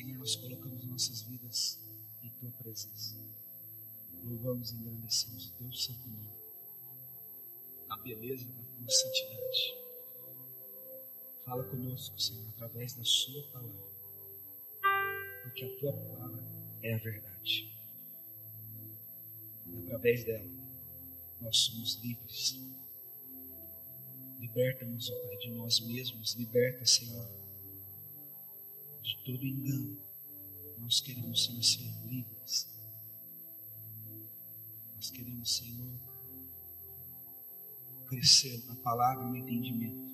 Senhor, nós colocamos nossas vidas em Tua presença. Louvamos e engrandecemos o Teu santo nome, a beleza da Tua santidade. Fala conosco, Senhor, através da Sua palavra, porque a Tua palavra é a verdade. E através dela, nós somos livres. Liberta-nos, ó Pai, de nós mesmos. Liberta, Senhor, de todo engano. Nós queremos, Senhor, ser livres. Nós queremos, Senhor, crescer na palavra e no entendimento.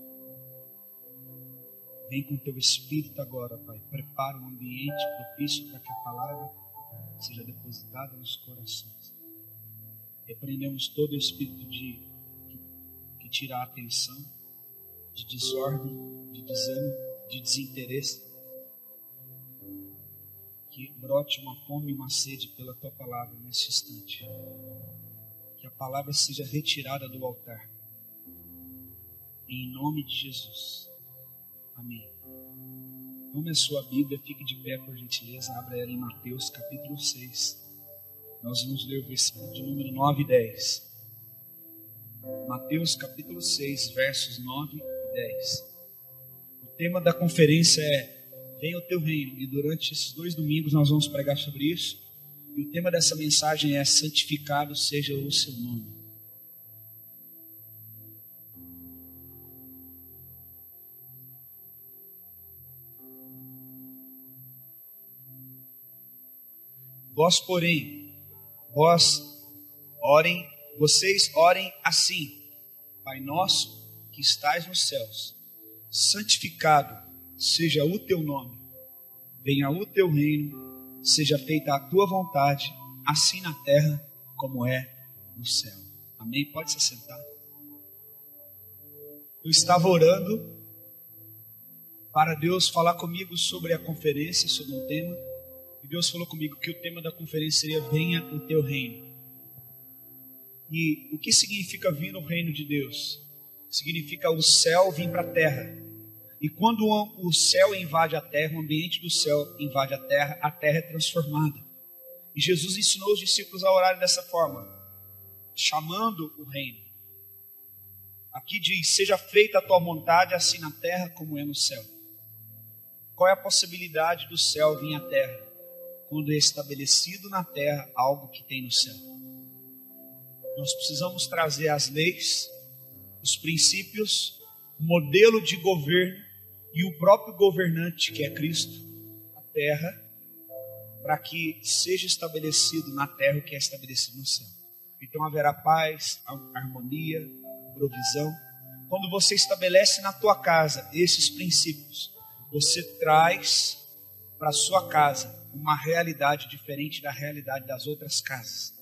Vem com Teu Espírito agora, Pai. Prepara um ambiente propício para que a palavra seja depositada nos corações. Repreendemos todo o espírito que tira a atenção, de desordem, de desânimo, de desinteresse. Que brote uma fome e uma sede pela Tua palavra nesse instante. Que a palavra seja retirada do altar. Em nome de Jesus. Amém. Tome a sua Bíblia, fique de pé por gentileza, abra ela em Mateus capítulo 6. Nós vamos ler o versículo de número 9 e 10. Mateus capítulo 6, versos 9 e 10. O tema da conferência é Venha o Teu Reino. E durante esses 2 domingos nós vamos pregar sobre isso. E o tema dessa mensagem é Santificado seja o Seu nome. Vocês orem assim: Pai nosso que estais nos céus, santificado seja o Teu nome, venha o Teu reino, seja feita a Tua vontade, assim na terra como é no céu. Amém? Pode se sentar. Eu estava orando para Deus falar comigo sobre a conferência, sobre um tema. E Deus falou comigo que o tema da conferência seria Venha o Teu Reino. E o que significa vir no reino de Deus? Significa o céu vir para a terra. E quando o céu invade a terra, o ambiente do céu invade a terra é transformada. E Jesus ensinou os discípulos a orarem dessa forma, chamando o reino. Aqui diz, seja feita a Tua vontade, assim na terra como é no céu. Qual é a possibilidade do céu vir à terra? Quando é estabelecido na terra algo que tem no céu. Nós precisamos trazer as leis, os princípios, o modelo de governo e o próprio governante, que é Cristo, à terra, para que seja estabelecido na terra o que é estabelecido no céu. Então haverá paz, harmonia, provisão. Quando você estabelece na tua casa esses princípios, você traz para a sua casa uma realidade diferente da realidade das outras casas.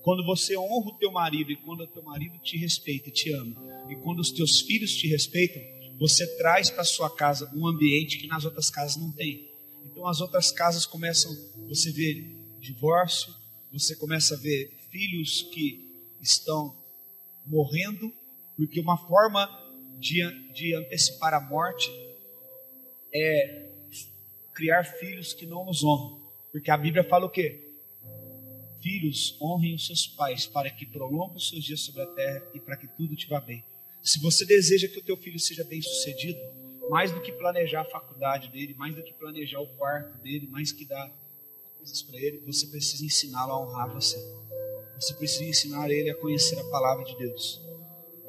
Quando você honra o teu marido e quando o teu marido te respeita e te ama, e quando os teus filhos te respeitam, você traz para a sua casa um ambiente que nas outras casas não tem. Então as outras casas começam, você vê divórcio, você começa a ver filhos que estão morrendo, porque uma forma de antecipar a morte é criar filhos que não nos honram. Porque a Bíblia fala o quê? Filhos, honrem os seus pais para que prolonguem os seus dias sobre a terra e para que tudo te vá bem. Se você deseja que o teu filho seja bem sucedido, mais do que planejar a faculdade dele, mais do que planejar o quarto dele, mais que dar coisas para ele, você precisa ensiná-lo a honrar você. Você precisa ensinar ele a conhecer a palavra de Deus,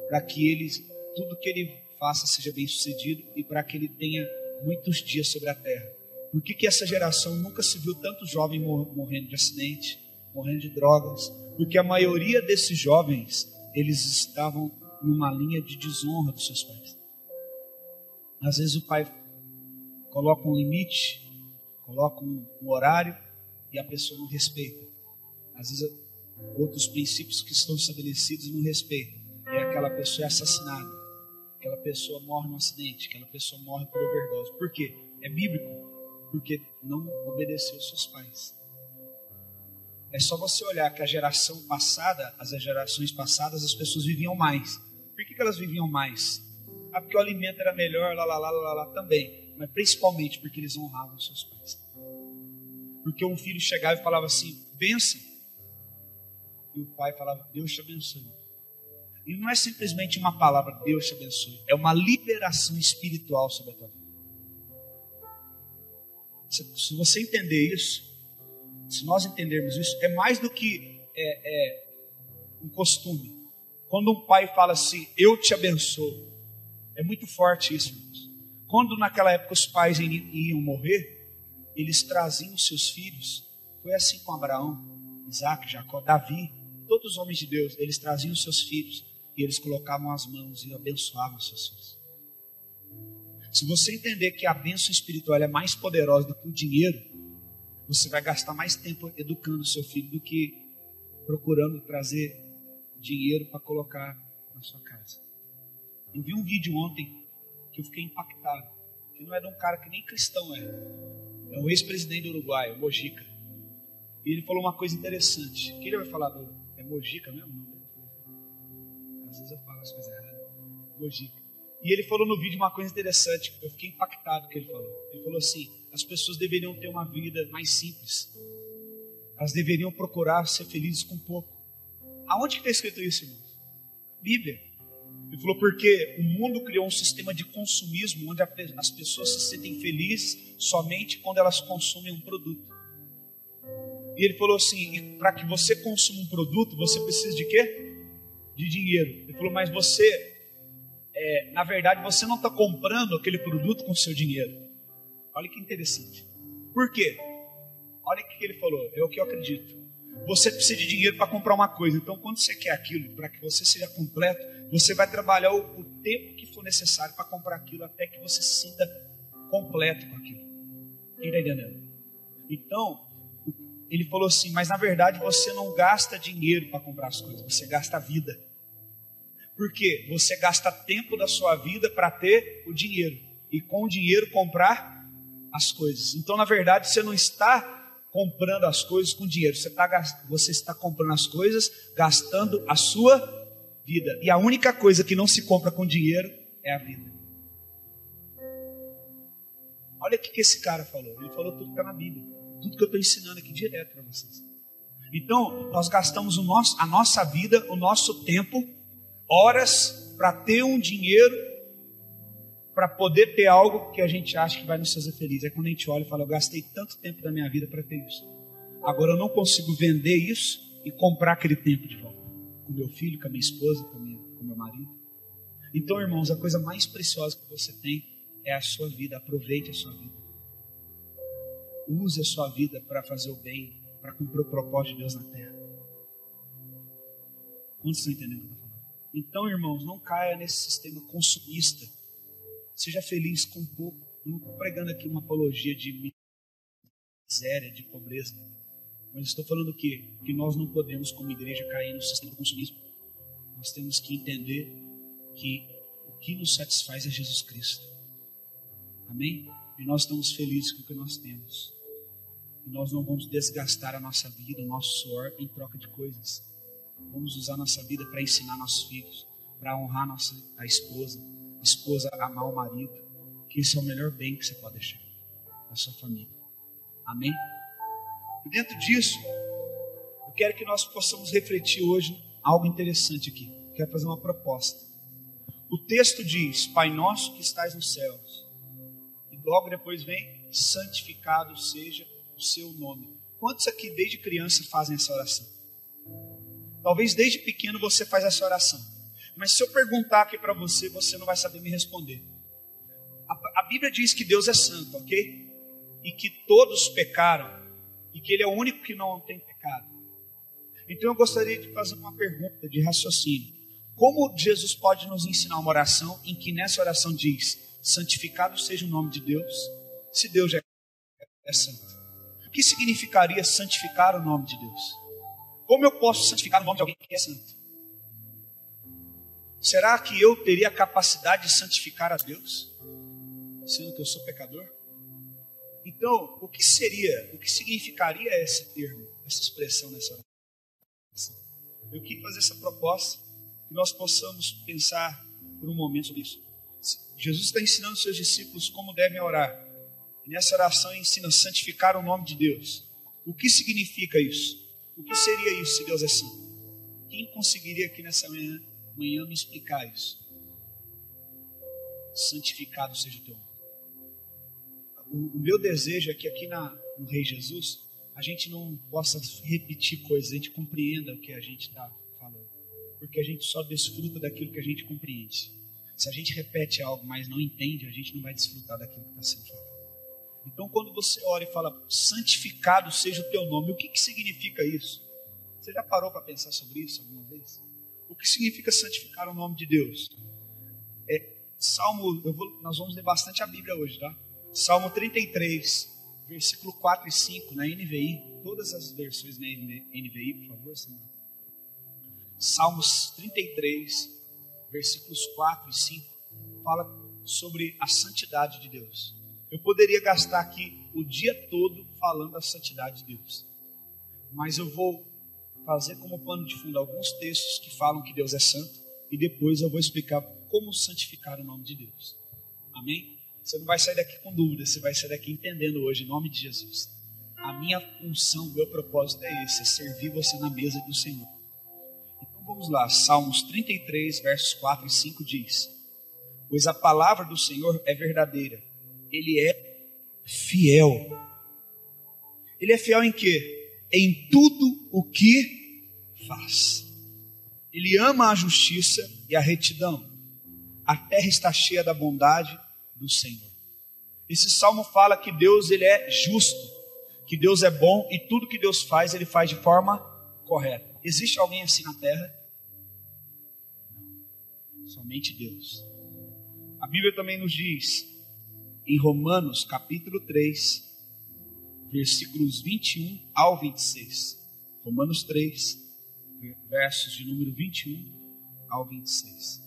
para que ele, tudo que ele faça seja bem sucedido e para que ele tenha muitos dias sobre a terra. Por que essa geração nunca se viu tanto jovem morrendo de acidente, morrendo de drogas? Porque a maioria desses jovens, eles estavam numa linha de desonra dos seus pais. Às vezes o pai coloca um limite, coloca um horário e a pessoa não respeita. Às vezes outros princípios que estão estabelecidos não respeitam. E aquela pessoa é assassinada, aquela pessoa morre num acidente, aquela pessoa morre por overdose. Por quê? É bíblico. Porque não obedeceu aos seus pais. É só você olhar que a geração passada, as gerações passadas, as pessoas viviam mais. Por que elas viviam mais? Ah, porque o alimento era melhor, lá também. Mas principalmente porque eles honravam os seus pais. Porque um filho chegava e falava assim, benção. E o pai falava, Deus te abençoe. E não é simplesmente uma palavra, Deus te abençoe. É uma liberação espiritual sobre a tua vida. Se você entender isso, se nós entendermos isso, é mais do que um costume. Quando um pai fala assim, eu te abençoo, é muito forte isso, irmãos. Quando naquela época os pais iam morrer, eles traziam seus filhos. Foi assim com Abraão, Isaac, Jacó, Davi, todos os homens de Deus. Eles traziam seus filhos e eles colocavam as mãos e abençoavam seus filhos. Se você entender que a bênção espiritual é mais poderosa do que o dinheiro, você vai gastar mais tempo educando o seu filho do que procurando trazer dinheiro para colocar na sua casa. Eu vi um vídeo ontem que eu fiquei impactado, que não é de um cara que nem cristão é um ex-presidente do Uruguai, o Mojica. E ele falou uma coisa interessante. Que ele vai falar é Mojica mesmo? Às vezes eu falo as coisas erradas. Mojica. E ele falou no vídeo uma coisa interessante. Eu fiquei impactado com o que ele falou. Ele falou assim, as pessoas deveriam ter uma vida mais simples. Elas deveriam procurar ser felizes com pouco. Aonde que está escrito isso, irmãos? Bíblia. Ele falou porque o mundo criou um sistema de consumismo onde as pessoas se sentem felizes somente quando elas consumem um produto. E ele falou assim, para que você consuma um produto, você precisa de quê? De dinheiro. Ele falou, mas você, na verdade, você não está comprando aquele produto com o seu dinheiro. Olha que interessante. Por quê? Olha o que ele falou, é o que eu acredito. Você precisa de dinheiro para comprar uma coisa. Então, quando você quer aquilo, para que você seja completo, você vai trabalhar o tempo que for necessário para comprar aquilo, até que você se sinta completo com aquilo. Quem está entendendo? Então, ele falou assim, mas na verdade você não gasta dinheiro para comprar as coisas, você gasta a vida. Por quê? Você gasta tempo da sua vida para ter o dinheiro. E com o dinheiro comprar as coisas. Então, na verdade, você não está comprando as coisas com dinheiro. Você está comprando as coisas, gastando a sua vida. E a única coisa que não se compra com dinheiro é a vida. Olha o que esse cara falou. Ele falou tudo que está na Bíblia. Tudo que eu estou ensinando aqui direto para vocês. Então, nós gastamos a nossa vida, o nosso tempo, horas para ter um dinheiro, para poder ter algo que a gente acha que vai nos fazer feliz. É quando a gente olha e fala, eu gastei tanto tempo da minha vida para ter isso. Agora eu não consigo vender isso e comprar aquele tempo de volta. Com meu filho, com a minha esposa, com meu marido. Então, irmãos, a coisa mais preciosa que você tem é a sua vida. Aproveite a sua vida. Use a sua vida para fazer o bem, para cumprir o propósito de Deus na terra. Quantos estão entendendo o que eu estou falando? Então, irmãos, não caia nesse sistema consumista. Seja feliz com pouco. Eu não estou pregando aqui uma apologia de miséria, de pobreza. Mas estou falando o quê? Que nós não podemos, como igreja, cair no sistema do consumismo. Nós temos que entender que o que nos satisfaz é Jesus Cristo. Amém? E nós estamos felizes com o que nós temos. E nós não vamos desgastar a nossa vida, o nosso suor em troca de coisas. Vamos usar a nossa vida para ensinar nossos filhos, para honrar a esposa amar o marido, que esse é o melhor bem que você pode deixar na sua família. Amém? E dentro disso, eu quero que nós possamos refletir hoje algo interessante aqui. Quero fazer uma proposta. O texto diz, Pai nosso que estais nos céus. E logo depois vem, santificado seja o seu nome. Quantos aqui desde criança fazem essa oração? Talvez desde pequeno você faz essa oração. Mas se eu perguntar aqui para você, você não vai saber me responder. A Bíblia diz que Deus é santo, ok? E que todos pecaram. E que Ele é o único que não tem pecado. Então eu gostaria de fazer uma pergunta de raciocínio. Como Jesus pode nos ensinar uma oração em que nessa oração diz, santificado seja o nome de Deus, se Deus é santo? O que significaria santificar o nome de Deus? Como eu posso santificar o nome de alguém que é santo? Será que eu teria a capacidade de santificar a Deus, sendo que eu sou pecador? Então, o que significaria esse termo, essa expressão nessa oração? Eu quis fazer essa proposta, que nós possamos pensar por um momento sobre isso. Jesus está ensinando seus discípulos como devem orar. E nessa oração ensina a santificar o nome de Deus. O que significa isso? O que seria isso se Deus é santo? Quem conseguiria aqui nessa manhã me explicar isso? Santificado seja o teu nome. O meu desejo é que aqui no Rei Jesus, a gente não possa repetir coisas, a gente compreenda o que a gente está falando. Porque a gente só desfruta daquilo que a gente compreende. Se a gente repete algo, mas não entende, a gente não vai desfrutar daquilo que está sendo falado. Então, quando você ora e fala, santificado seja o teu nome, o que significa isso? Você já parou para pensar sobre isso alguma vez? O que significa santificar o nome de Deus? Nós vamos ler bastante a Bíblia hoje, tá? Salmo 33, versículo 4 e 5, na NVI. Todas as versões na NVI, por favor, Samuel. Salmos 33, versículos 4 e 5, fala sobre a santidade de Deus. Eu poderia gastar aqui o dia todo falando da santidade de Deus. Mas eu vou fazer como pano de fundo alguns textos que falam que Deus é santo. E depois eu vou explicar como santificar o nome de Deus. Amém? Você não vai sair daqui com dúvida, você vai sair daqui entendendo hoje, em nome de Jesus. A minha função, o meu propósito é esse, é servir você na mesa do Senhor. Então vamos lá, Salmos 33, versos 4 e 5 diz: pois a palavra do Senhor é verdadeira, Ele é fiel. Ele é fiel em quê? Em tudo o que faz. Ele ama a justiça e a retidão. A terra está cheia da bondade do Senhor. Esse salmo fala que Deus ele é justo, que Deus é bom e tudo que Deus faz, Ele faz de forma correta. Existe alguém assim na terra? Não. Somente Deus. A Bíblia também nos diz, em Romanos capítulo 3, versículos 21 ao 26. Romanos 3, versos de número 21 ao 26.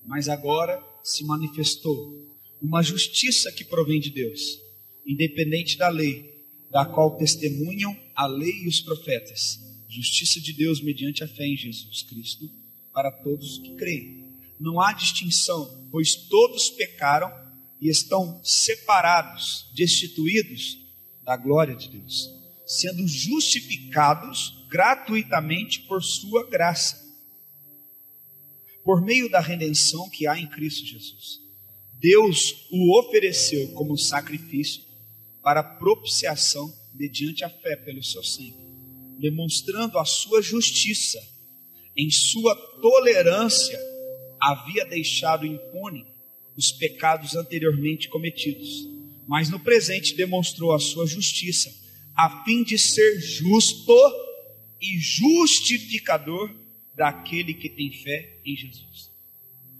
Mas agora se manifestou uma justiça que provém de Deus, independente da lei, da qual testemunham a lei e os profetas. Justiça de Deus mediante a fé em Jesus Cristo, para todos os que creem. Não há distinção, pois todos pecaram e estão separados, destituídos da glória de Deus, sendo justificados gratuitamente por sua graça, por meio da redenção que há em Cristo Jesus. Deus o ofereceu como sacrifício para propiciação mediante a fé pelo seu sangue, demonstrando a sua justiça. Em sua tolerância havia deixado impune os pecados anteriormente cometidos, mas no presente demonstrou a sua justiça, a fim de ser justo e justificador daquele que tem fé em Jesus.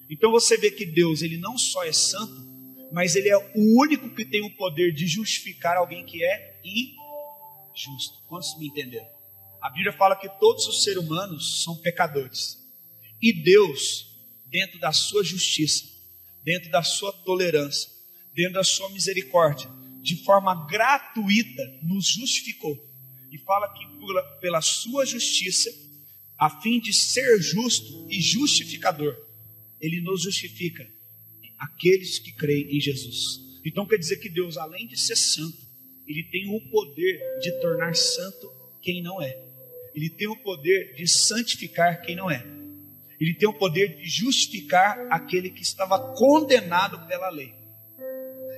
Então você vê que Deus, Ele não só é santo, mas Ele é o único que tem o poder de justificar alguém que é injusto. Quantos me entenderam? A Bíblia fala que todos os seres humanos são pecadores. E Deus, dentro da sua justiça, dentro da sua tolerância, dentro da sua misericórdia, de forma gratuita, nos justificou. E fala que pela sua justiça, a fim de ser justo e justificador, Ele nos justifica, aqueles que creem em Jesus. Então quer dizer que Deus, além de ser santo, Ele tem o poder de tornar santo quem não é. Ele tem o poder de santificar quem não é. Ele tem o poder de justificar aquele que estava condenado pela lei.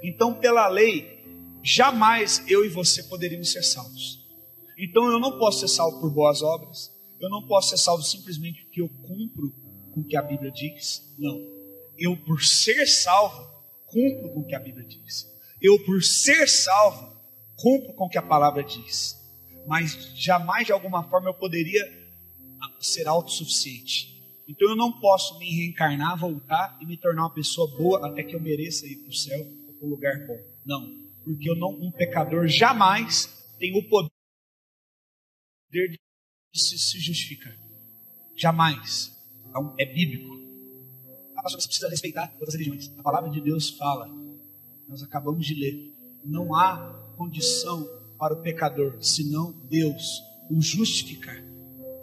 Então, pela lei, jamais eu e você poderíamos ser salvos. Então, eu não posso ser salvo por boas obras. Eu não posso ser salvo simplesmente porque eu cumpro com o que a Bíblia diz. Não. Eu, por ser salvo, cumpro com o que a Bíblia diz. Eu, por ser salvo, cumpro com o que a palavra diz. Mas jamais, de alguma forma, eu poderia ser autossuficiente. Então eu não posso me reencarnar, voltar e me tornar uma pessoa boa até que eu mereça ir para o céu ou para um lugar bom. Não, porque um pecador jamais tem o poder de se justificar. Jamais. É bíblico. Pastor, você precisa respeitar outras religiões. A palavra de Deus fala, nós acabamos de ler, não há condição para o pecador, senão Deus o justificar.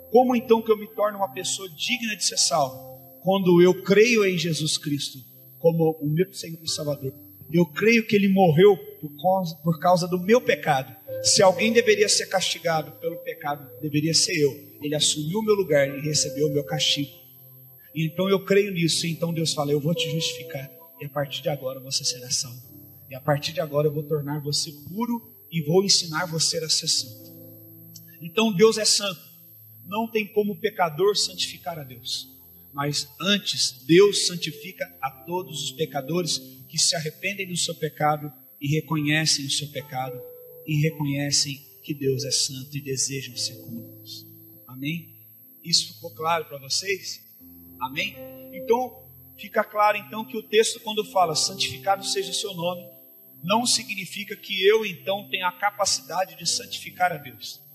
Como então que eu me torno uma pessoa digna de ser salvo? Quando eu creio em Jesus Cristo como o meu Senhor e Salvador. Eu creio que Ele morreu por causa do meu pecado. Se alguém deveria ser castigado pelo pecado, deveria ser eu. Ele assumiu o meu lugar e recebeu o meu castigo. E então eu creio nisso. E então Deus fala, eu vou te justificar. E a partir de agora você será salvo. E a partir de agora eu vou tornar você puro e vou ensinar você a ser santo. Então Deus é santo. Não tem como o pecador santificar a Deus. Mas antes, Deus santifica a todos os pecadores que se arrependem do seu pecado e reconhecem o seu pecado e reconhecem que Deus é santo e desejam ser como Deus. Amém? Isso ficou claro para vocês? Amém? Então, fica claro então que o texto, quando fala santificado seja o seu nome, não significa que eu então tenha a capacidade de santificar a Deus.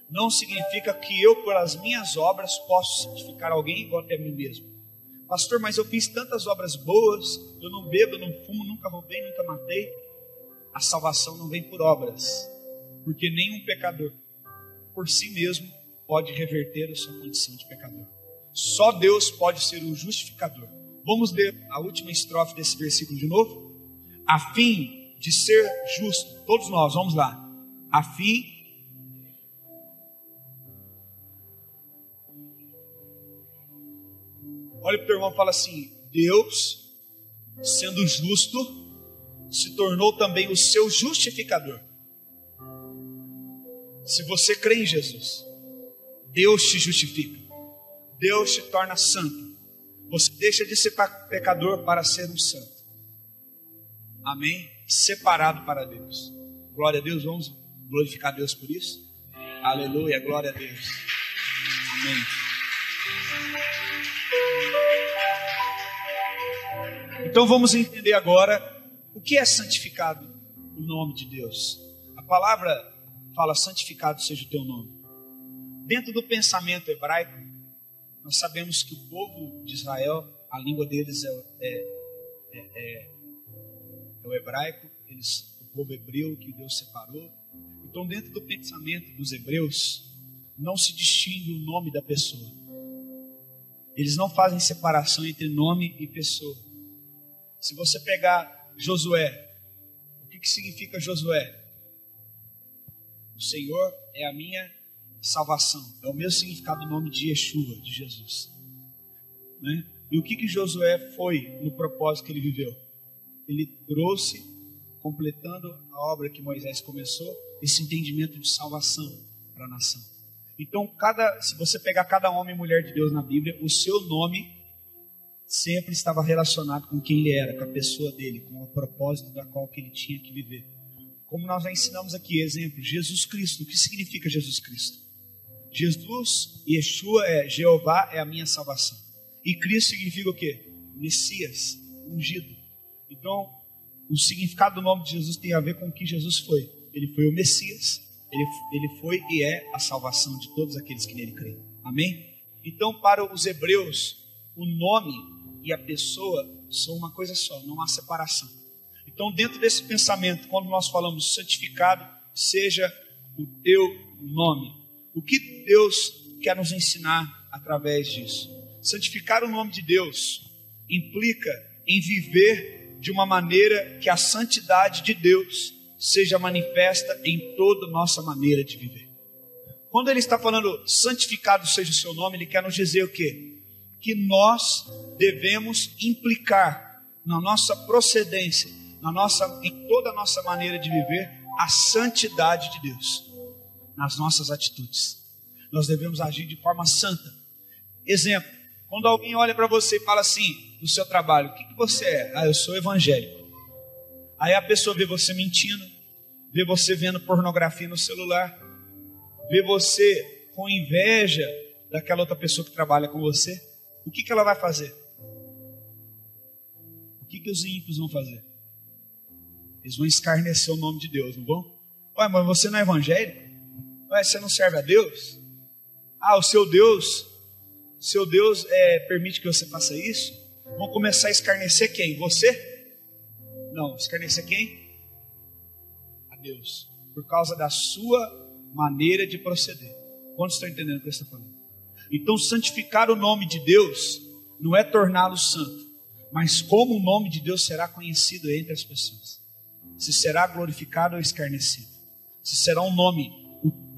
Não significa que eu, pelas minhas obras, posso santificar alguém igual até a mim mesmo. Pastor, mas eu fiz tantas obras boas, eu não bebo, eu não fumo, nunca roubei, nunca matei. A salvação não vem por obras, porque nenhum pecador, por si mesmo, pode reverter a sua condição de pecador. Só Deus pode ser o justificador. Vamos ler a última estrofe desse versículo de novo? A fim de ser justo, todos nós, vamos lá. A fim olha para o teu irmão e fala assim, Deus, sendo justo, se tornou também o seu justificador. Se você crê em Jesus, Deus te justifica. Deus te torna santo. Você deixa de ser pecador para ser um santo. Amém? Separado para Deus. Glória a Deus, vamos glorificar Deus por isso? Aleluia, glória a Deus. Amém. Então vamos entender agora o que é santificado o nome de Deus. A palavra fala santificado seja o teu nome. Dentro do pensamento hebraico, nós sabemos que o povo de Israel, a língua deles é o hebraico, o povo hebreu que Deus separou. Então dentro do pensamento dos hebreus, não se distingue o nome da pessoa. Eles não fazem separação entre nome e pessoa. Se você pegar Josué, o que significa Josué? O Senhor é a minha salvação. É o mesmo significado do nome de Yeshua, de Jesus. Né? E o que Josué foi no propósito que ele viveu? Ele trouxe, completando a obra que Moisés começou, esse entendimento de salvação para a nação. Então, se você pegar cada homem e mulher de Deus na Bíblia, o seu nome sempre estava relacionado com quem ele era, com a pessoa dele, com o propósito da qual que ele tinha que viver. Como nós já ensinamos aqui, exemplo, Jesus Cristo. O que significa Jesus Cristo? Jesus, Yeshua Jeová é a minha salvação. E Cristo significa o quê? Messias, ungido. Então, o significado do nome de Jesus tem a ver com o que Jesus foi. Ele foi o Messias, ele foi e é a salvação de todos aqueles que nele creem. Amém? Então, para os hebreus, o nome e a pessoa são uma coisa só, não há separação. Então, dentro desse pensamento, quando nós falamos santificado seja o teu nome, o que Deus quer nos ensinar através disso? Santificar o nome de Deus implica em viver de uma maneira que a santidade de Deus seja manifesta em toda a nossa maneira de viver. Quando ele está falando santificado seja o seu nome, ele quer nos dizer o quê? Que nós devemos implicar na nossa procedência, em toda a nossa maneira de viver, a santidade de Deus, nas nossas atitudes. Nós devemos agir de forma santa. Exemplo, quando alguém olha para você e fala assim, no seu trabalho, o que você é? Eu sou evangélico. Aí a pessoa vê você mentindo, vê você vendo pornografia no celular, vê você com inveja daquela outra pessoa que trabalha com você. O que ela vai fazer? O que os ímpios vão fazer? Eles vão escarnecer o nome de Deus, não vão? Ué, mas você não é evangélico? Ué, você não serve a Deus? O seu Deus permite que você faça isso? Vão começar a escarnecer quem? Você? Não, escarnecer quem? A Deus. Por causa da sua maneira de proceder. Quantos estão entendendo o que eu estou falando? Então, santificar o nome de Deus não é torná-lo santo, mas como o nome de Deus será conhecido entre as pessoas. se será glorificado ou escarnecido. Se será um nome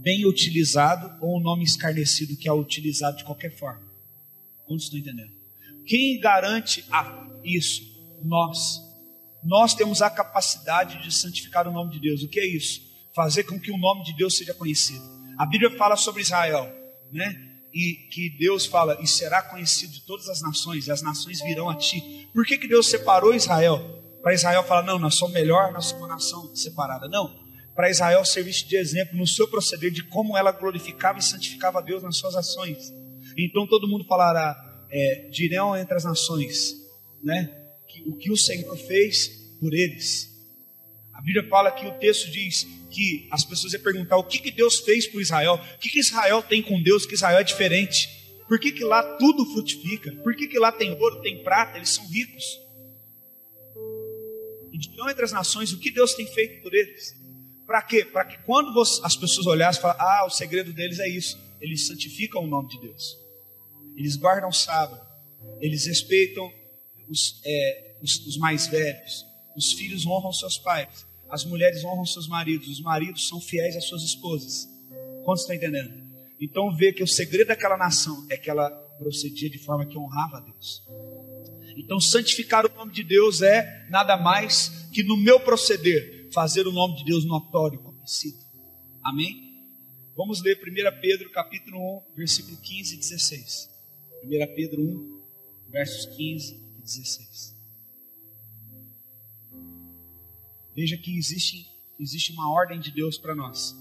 bem utilizado ou um nome escarnecido que é utilizado de qualquer forma. Quantos estão entendendo? Quem garante isso? Nós. Nós temos a capacidade de santificar o nome de Deus. O que é isso? Fazer com que o nome de Deus seja conhecido. A Bíblia fala sobre Israel, né? E que Deus fala, e será conhecido de todas as nações, e as nações virão a ti. Por que Deus separou Israel? Para Israel falar, não, nós somos melhor, nós somos uma nação separada. Não, para Israel servir de exemplo no seu proceder de como ela glorificava e santificava a Deus nas suas ações. Então todo mundo falará, dirão entre as nações, né? O que o Senhor fez por eles. A Bíblia fala que o texto diz que as pessoas iam perguntar o que Deus fez por Israel, o que Israel tem com Deus, que Israel é diferente, por que lá tudo frutifica, por que lá tem ouro, tem prata, eles são ricos. E dirão entre as nações o que Deus tem feito por eles. Para quê? Para que quando as pessoas olhassem e falassem, o segredo deles é isso, eles santificam o nome de Deus, eles guardam o sábado, eles respeitam os mais velhos, os filhos honram seus pais, as mulheres honram seus maridos, os maridos são fiéis às suas esposas. Quantos estão entendendo? Então vê que o segredo daquela nação é que ela procedia de forma que honrava a Deus. Então santificar o nome de Deus é nada mais que no meu proceder fazer o nome de Deus notório, conhecido. Amém? Vamos ler 1 Pedro capítulo 1, versículo 15 e 16. 1 Pedro 1, versos 15 e 16. Veja que existe uma ordem de Deus para nós.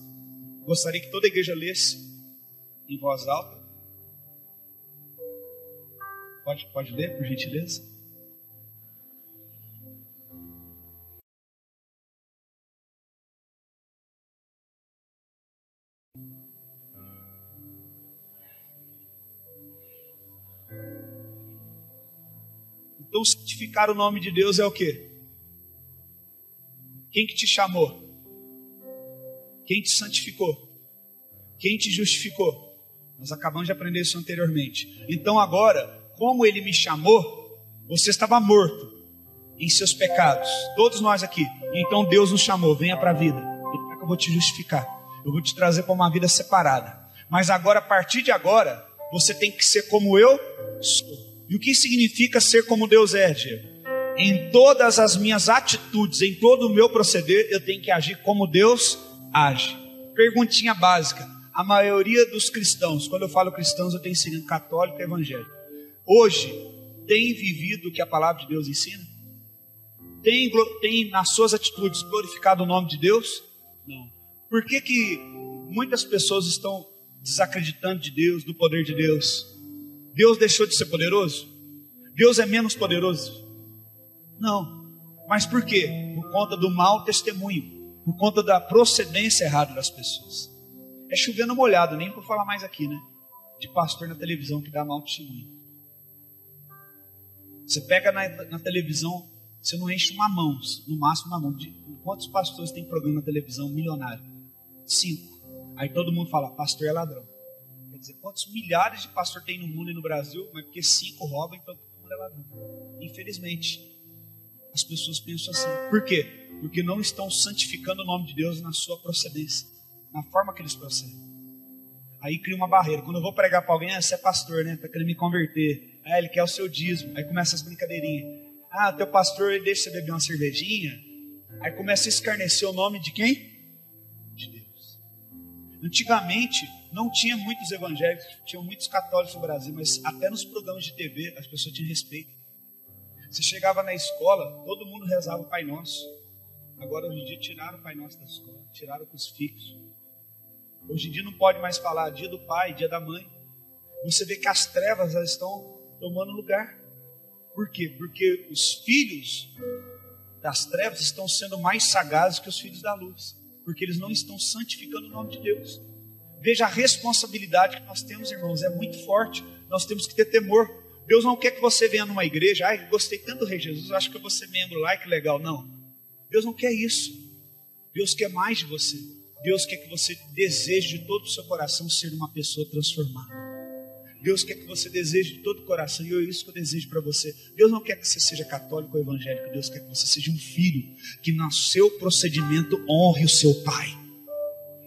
Gostaria que toda a igreja lesse em voz alta. Pode ler, por gentileza? Então, santificar o nome de Deus é o quê? Quem que te chamou? Quem te santificou? Quem te justificou? Nós acabamos de aprender isso anteriormente. Então agora, como Ele me chamou, você estava morto em seus pecados. Todos nós aqui. Então Deus nos chamou, venha para a vida. Então eu vou te justificar. Eu vou te trazer para uma vida separada. Mas agora, a partir de agora, você tem que ser como eu sou. E o que significa ser como Deus é, Diego? Em todas as minhas atitudes, em todo o meu proceder, eu tenho que agir como Deus age. Perguntinha básica. A maioria dos cristãos, quando eu falo cristãos, eu estou ensinando católico e evangélico. Hoje, tem vivido o que a palavra de Deus ensina? Tem nas suas atitudes glorificado o nome de Deus? Não. Por que muitas pessoas estão desacreditando de Deus, do poder de Deus? Deus deixou de ser poderoso? Deus é menos poderoso? Não. Mas por quê? Por conta do mau testemunho, por conta da procedência errada das pessoas. É chovendo molhado, nem vou falar mais aqui, né? De pastor na televisão que dá mau testemunho. Você pega na televisão, você não enche uma mão, no máximo uma mão. Quantos pastores tem programa na televisão milionário? 5. Aí todo mundo fala, pastor é ladrão. Quer dizer, quantos milhares de pastores tem no mundo e no Brasil, mas porque 5 roubam, então todo mundo é ladrão. Infelizmente, as pessoas pensam assim. Por quê? Porque não estão santificando o nome de Deus na sua procedência, na forma que eles procedem. Aí cria uma barreira. Quando eu vou pregar para alguém, você é pastor, né? Está querendo me converter. Ele quer o seu dízimo. Aí começa as brincadeirinhas. Teu pastor ele deixa você beber uma cervejinha. Aí começa a escarnecer o nome de quem? De Deus. Antigamente, não tinha muitos evangélicos, tinham muitos católicos no Brasil, mas até nos programas de TV as pessoas tinham respeito. Você chegava na escola, todo mundo rezava o Pai Nosso. Agora, hoje em dia, tiraram o Pai Nosso da escola, tiraram o crucifixo. Hoje em dia não pode mais falar dia do pai, dia da mãe. Você vê que as trevas já estão tomando lugar. Por quê? Porque os filhos das trevas estão sendo mais sagazes que os filhos da luz. Porque eles não estão santificando o nome de Deus. Veja a responsabilidade que nós temos, irmãos, é muito forte. Nós temos que ter temor. Deus não quer que você venha numa igreja, gostei tanto do Rei Jesus, acho que eu vou ser membro lá, que legal. Não. Deus não quer isso. Deus quer mais de você. Deus quer que você deseje de todo o seu coração ser uma pessoa transformada. Deus quer que você deseje de todo o coração, e é isso que eu desejo para você. Deus não quer que você seja católico ou evangélico, Deus quer que você seja um filho, que no seu procedimento honre o seu pai.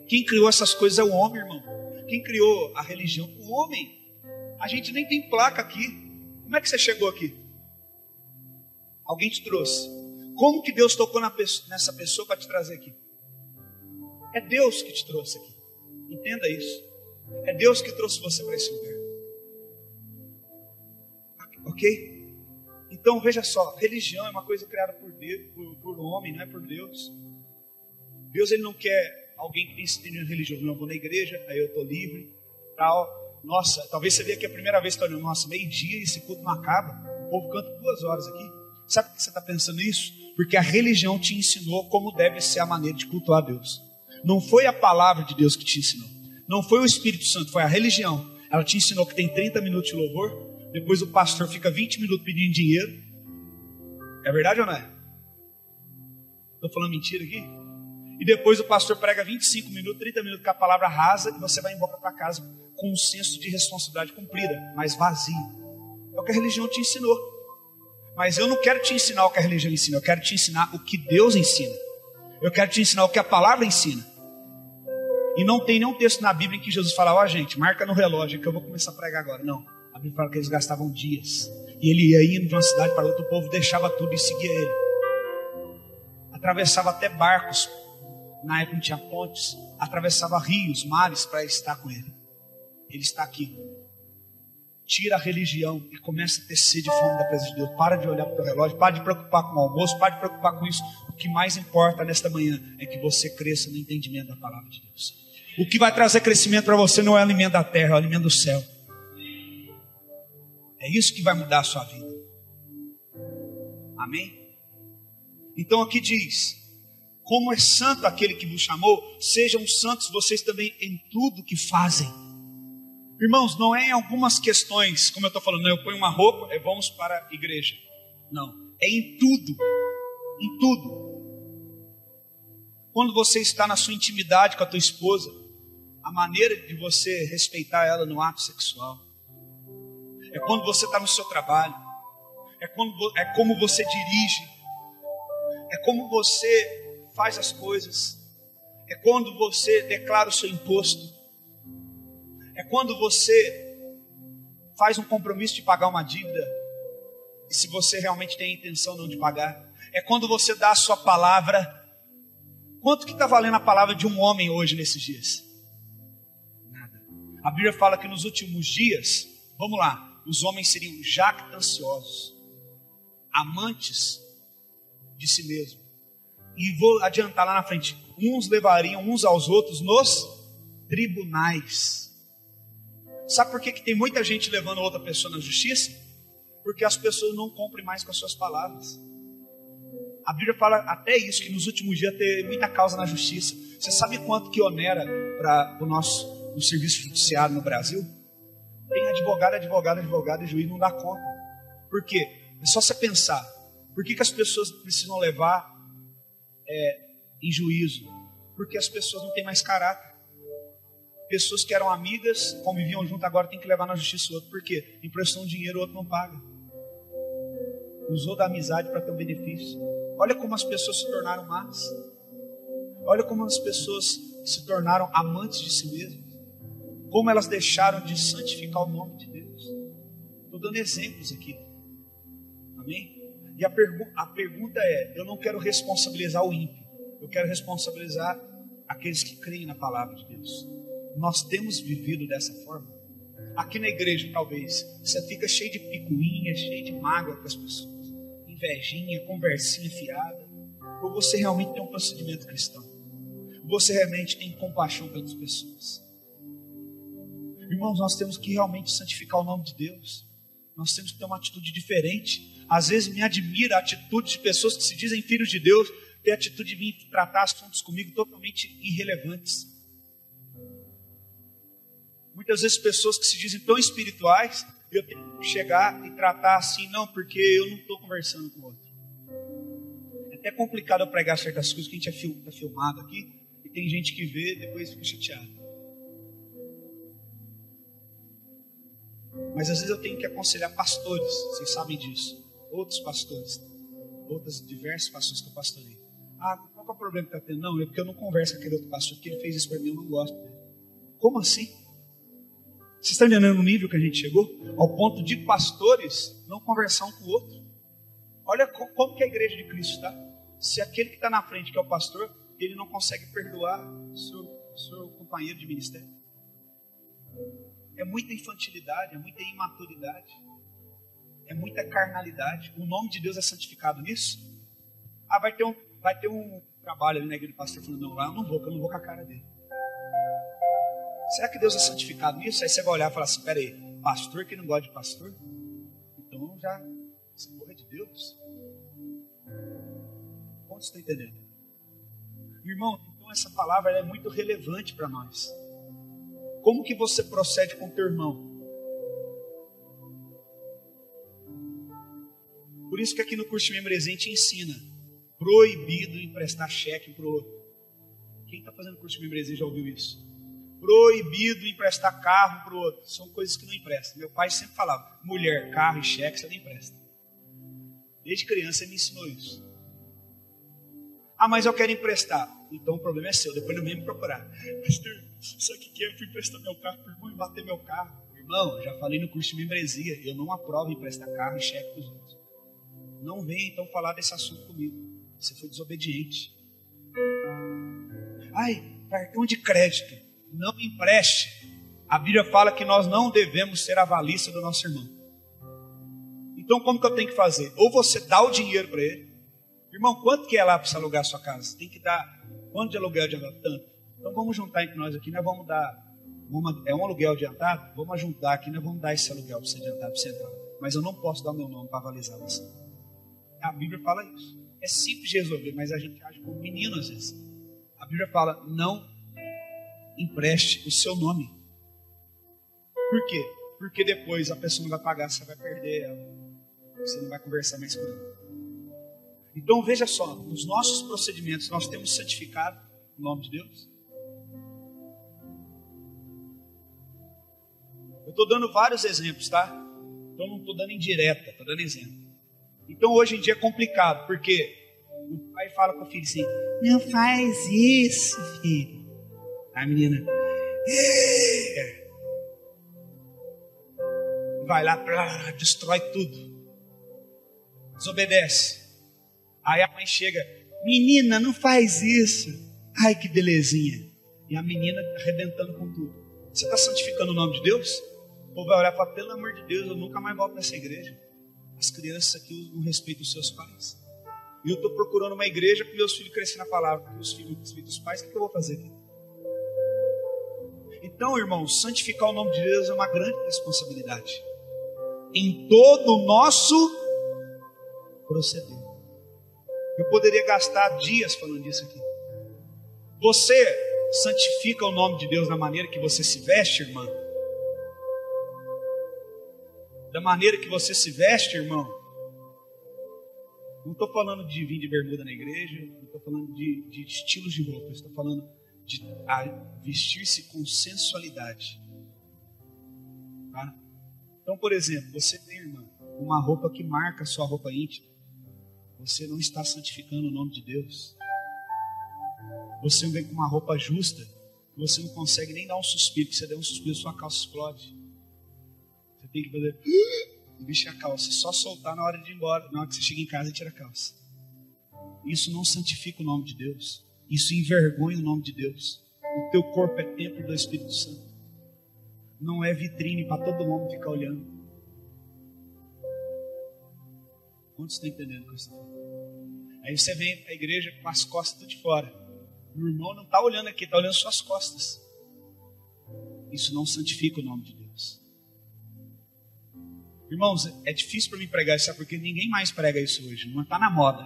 Quem criou essas coisas é o homem, irmão. Quem criou a religião? O homem. A gente nem tem placa aqui. Como é que você chegou aqui? Alguém te trouxe. Como que Deus tocou nessa pessoa para te trazer aqui? É Deus que te trouxe aqui. Entenda isso. É Deus que trouxe você para esse lugar. Ok? Então veja só, religião é uma coisa criada por Deus, por homem, não é por Deus. Deus ele não quer alguém que ensine religioso. Não, eu vou na igreja, aí eu estou livre, tal. Nossa, talvez você veja que é a primeira vez que eu olho, nossa, meio-dia e esse culto não acaba. O povo canta 2 horas aqui. Sabe por que você está pensando isso? Porque a religião te ensinou como deve ser a maneira de cultuar a Deus. Não foi a palavra de Deus que te ensinou. Não foi o Espírito Santo, foi a religião. Ela te ensinou que tem 30 minutos de louvor, depois o pastor fica 20 minutos pedindo dinheiro. É verdade ou não é? Estou falando mentira aqui? E depois o pastor prega 25 minutos, 30 minutos com a palavra rasa, e você vai embora para casa com um senso de responsabilidade cumprida, mas vazio. É o que a religião te ensinou. Mas eu não quero te ensinar o que a religião ensina, eu quero te ensinar o que Deus ensina. Eu quero te ensinar o que a palavra ensina. E não tem nenhum texto na Bíblia em que Jesus fala, ó gente, marca no relógio que eu vou começar a pregar agora. Não, a Bíblia fala que eles gastavam dias. E ele ia indo de uma cidade para outra, o povo deixava tudo e seguia ele. Atravessava até barcos, na época não tinha pontes, atravessava rios, mares para estar com ele. Ele está aqui. Tira a religião e começa a ter sede e fome da presença de Deus. Para de olhar para o teu relógio, para de preocupar com o almoço, para de preocupar com isso. O que mais importa nesta manhã é que você cresça no entendimento da palavra de Deus. O que vai trazer crescimento para você não é o alimento da terra, é o alimento do céu. É isso que vai mudar a sua vida. Amém? Então aqui diz, como é santo aquele que vos chamou, sejam santos vocês também em tudo que fazem. Irmãos, não é em algumas questões, como eu estou falando, eu ponho uma roupa e vamos para a igreja. Não, é em tudo. Em tudo. Quando você está na sua intimidade com a tua esposa, a maneira de você respeitar ela no ato sexual. É quando você está no seu trabalho. É como você dirige. É como você faz as coisas. É quando você declara o seu imposto. É quando você faz um compromisso de pagar uma dívida, e se você realmente tem a intenção não de pagar. É quando você dá a sua palavra. Quanto que está valendo a palavra de um homem hoje nesses dias? Nada. A Bíblia fala que nos últimos dias, vamos lá, os homens seriam jactanciosos, amantes de si mesmo. E vou adiantar lá na frente, uns levariam uns aos outros nos tribunais. Sabe por que tem muita gente levando outra pessoa na justiça? Porque as pessoas não cumprem mais com as suas palavras. A Bíblia fala até isso, que nos últimos dias tem muita causa na justiça. Você sabe quanto que onera para o serviço judiciário no Brasil? Tem advogado e juiz não dá conta. Por quê? É só você pensar. Por que as pessoas precisam levar em juízo? Porque as pessoas não têm mais caráter. Pessoas que eram amigas, conviviam junto, agora tem que levar na justiça o outro. Por quê? Emprestou um dinheiro, o outro não paga. Usou da amizade para ter um benefício. Olha como as pessoas se tornaram más. Olha como as pessoas se tornaram amantes de si mesmas. Como elas deixaram de santificar o nome de Deus. Estou dando exemplos aqui. Amém? E a pergunta é, eu não quero responsabilizar o ímpio. Eu quero responsabilizar aqueles que creem na palavra de Deus. Nós temos vivido dessa forma. Aqui na igreja, talvez, você fica cheio de picuinha, cheio de mágoa com as pessoas. Invejinha, conversinha fiada. Ou você realmente tem um procedimento cristão? Você realmente tem compaixão pelas pessoas? Irmãos, nós temos que realmente santificar o nome de Deus. Nós temos que ter uma atitude diferente. Às vezes me admira a atitude de pessoas que se dizem filhos de Deus, ter a atitude de vir tratar assuntos comigo totalmente irrelevantes. Muitas vezes pessoas que se dizem tão espirituais, eu tenho que chegar e tratar assim, não, porque eu não estou conversando com o outro. É até complicado eu pregar certas coisas, que a gente está filmado aqui, e tem gente que vê e depois fica chateado. Mas às vezes eu tenho que aconselhar pastores, vocês sabem disso. Outros pastores, outros diversos pastores que eu pastorei. Ah, qual que é o problema que está tendo? Não, é porque eu não converso com aquele outro pastor, porque ele fez isso para mim, eu não gosto dele. Como assim? Vocês estão entendendo o nível que a gente chegou? Ao ponto de pastores não conversar um com o outro. Olha como que é a igreja de Cristo está. Se aquele que está na frente, que é o pastor, ele não consegue perdoar o seu companheiro de ministério. É muita infantilidade, é muita imaturidade, é muita carnalidade. O nome de Deus é santificado nisso? Ah, vai ter um trabalho ali na igreja do pastor falando, não, lá eu não vou, porque eu não vou com a cara dele. Será que Deus é santificado nisso? Aí você vai olhar e falar assim, peraí, pastor que não gosta de pastor? Então já, essa porra é de Deus. Como você está entendendo? Irmão, então essa palavra é muito relevante para nós. Como que você procede com teu irmão? Por isso que aqui no curso de membresia a gente ensina. Proibido emprestar cheque para o outro. Quem está fazendo curso de membresia já ouviu isso? Proibido emprestar carro para o outro. São coisas que não emprestam. Meu pai sempre falava, mulher, carro e cheque você não empresta. Desde criança ele me ensinou isso. Ah, mas eu quero emprestar. Então o problema é seu, depois não vem me procurar. Pastor, sabe o que é? Eu fui emprestar meu carro para o irmão e bater meu carro. Irmão, já falei no curso de membresia, eu não aprovo emprestar carro e cheque para os outros. Não venha então falar desse assunto comigo. Você foi desobediente. Ai, cartão de crédito. Não empreste. A Bíblia fala que nós não devemos ser avalista do nosso irmão. Então como que eu tenho que fazer? Ou você dá o dinheiro para ele. Irmão, quanto que é lá para você alugar a sua casa? Tem que dar. Quanto de aluguel adiantado? Tanto. Então vamos juntar entre nós aqui, nós vamos dar. É um aluguel adiantado? Vamos juntar aqui, nós vamos dar esse aluguel para você adiantar, para você entrar. Mas eu não posso dar o meu nome para avalizar você. A Bíblia fala isso. É simples de resolver, mas a gente age como menino às vezes. A Bíblia fala, não empreste o seu nome. Por quê? Porque depois a pessoa não vai pagar, você vai perder ela. Você não vai conversar mais com ela. Então veja só, nos nossos procedimentos nós temos santificado o nome de Deus. Eu estou dando vários exemplos, tá? Então não estou dando indireta, estou dando exemplo. Então hoje em dia é complicado, porque o pai fala com o filho assim, não faz isso, filho. A menina vai lá, destrói tudo, desobedece. Aí a mãe chega, menina, não faz isso. Ai, que belezinha. E a menina arrebentando com tudo. Você está santificando o nome de Deus? O povo vai olhar e falar, pelo amor de Deus, eu nunca mais volto nessa igreja. As crianças aqui não respeitam os seus pais. E eu estou procurando uma igreja para meus filhos crescerem na palavra. Porque os filhos não respeitam os pais, o que eu vou fazer aqui? Então, irmãos, santificar o nome de Deus é uma grande responsabilidade. Em todo o nosso proceder. Eu poderia gastar dias falando disso aqui. Você santifica o nome de Deus na maneira que você se veste, irmã? Da maneira que você se veste, irmão? Não estou falando de vir de bermuda na igreja, não estou falando de estilos de roupa, estou falando de vestir-se com sensualidade. Tá? Então, por exemplo, você tem, irmã, uma roupa que marca a sua roupa íntima. Você não está santificando o nome de Deus. Você vem com uma roupa justa, que você não consegue nem dar um suspiro, porque você der um suspiro, sua calça explode. Você tem que fazer vestir a calça, só soltar na hora de ir embora, na hora que você chega em casa e tira a calça. Isso não santifica o nome de Deus. Isso envergonha o nome de Deus. O teu corpo é templo do Espírito Santo. Não é vitrine para todo mundo ficar olhando. Quantos estão entendendo o que eu estou falando? Aí você vem para a igreja com as costas tudo de fora. O irmão não está olhando aqui, está olhando suas costas. Isso não santifica o nome de Deus. Irmãos, é difícil para mim pregar isso, sabe? Porque ninguém mais prega isso hoje. Não está na moda.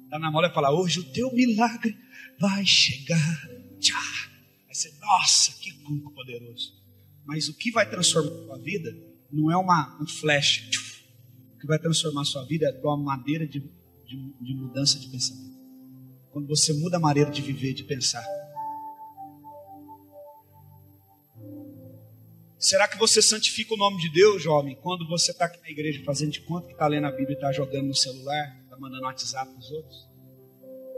Está na moda falar, hoje o teu milagre vai chegar. Tchá. Aí você, nossa, que culto poderoso. Mas o que vai transformar a sua vida não é um flash. O que vai transformar a sua vida é uma maneira de mudança de pensamento. Quando você muda a maneira de viver, de pensar. Será que você santifica o nome de Deus, jovem, quando você está aqui na igreja fazendo de conta que está lendo a Bíblia e está jogando no celular, está mandando WhatsApp para os outros?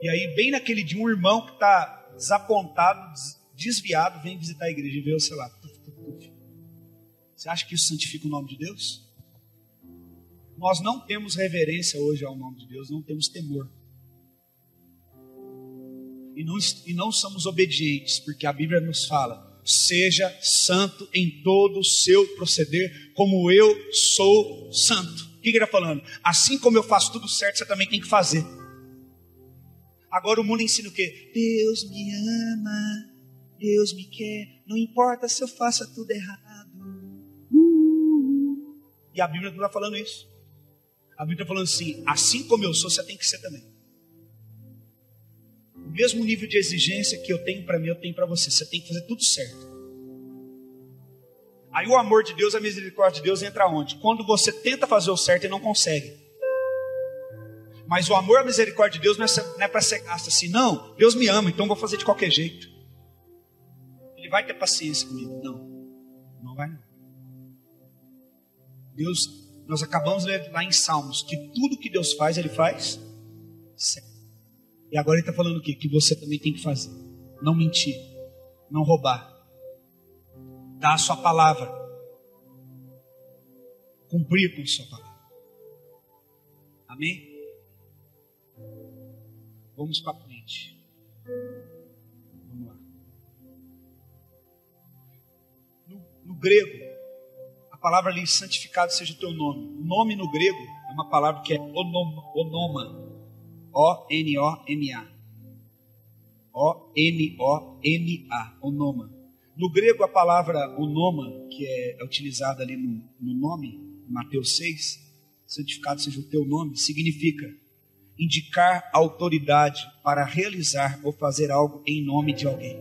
E aí, bem naquele dia, um irmão que está desapontado, desviado, vem visitar a igreja e vê o celular. Você acha que isso santifica o nome de Deus? Nós não temos reverência hoje ao nome de Deus, não temos temor. E não somos obedientes, porque a Bíblia nos fala: seja santo em todo o seu proceder, como eu sou santo. O que ele está falando? Assim como eu faço tudo certo, você também tem que fazer. Agora o mundo ensina o quê? Deus me ama, Deus me quer, não importa se eu faça tudo errado. E a Bíblia não está falando isso. A Bíblia está falando assim como eu sou, você tem que ser também. O mesmo nível de exigência que eu tenho para mim, eu tenho para você. Você tem que fazer tudo certo. Aí o amor de Deus, a misericórdia de Deus entra onde? Quando você tenta fazer o certo e não consegue. Mas o amor e a misericórdia de Deus não é para ser gasto assim. Não, Deus me ama, então vou fazer de qualquer jeito. Ele vai ter paciência comigo. Não vai não. Deus, nós acabamos de ler lá em Salmos que tudo que Deus faz, Ele faz certo. E agora Ele está falando o quê? Que você também tem que fazer. Não mentir, não roubar, dar a sua palavra, cumprir com a sua palavra. Amém? Vamos para frente. Vamos lá. No grego, a palavra ali, santificado seja o teu nome. O nome no grego é uma palavra que é onoma. O-N-O-M-A. O-N-O-M-A. Onoma. No grego, a palavra onoma, que é utilizada ali no nome, Mateus 6, santificado seja o teu nome, significa indicar autoridade para realizar ou fazer algo em nome de alguém.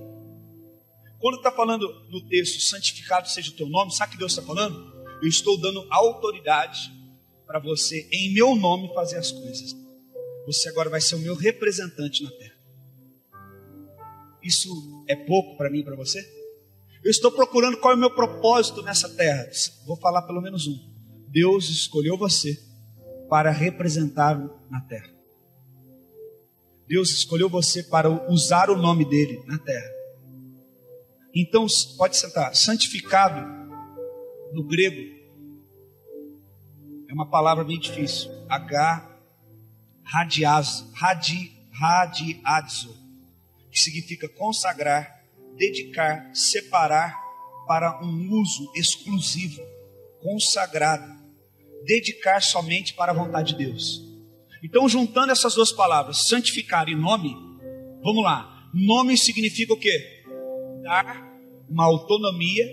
Quando está falando no texto, santificado seja o teu nome, sabe o que Deus está falando? Eu estou dando autoridade para você, em meu nome, fazer as coisas. Você agora vai ser o meu representante na terra. Isso é pouco para mim e para você? Eu estou procurando qual é o meu propósito nessa terra. Vou falar pelo menos um. Deus escolheu você para representá-lo na terra. Deus escolheu você para usar o nome dele na terra. Então, pode sentar. Santificado, no grego, é uma palavra bem difícil. Radiazo, que significa consagrar, dedicar, separar para um uso exclusivo, consagrado, dedicar somente para a vontade de Deus. Então, juntando essas duas palavras, santificar e nome, vamos lá. Nome significa o quê? Dar uma autonomia,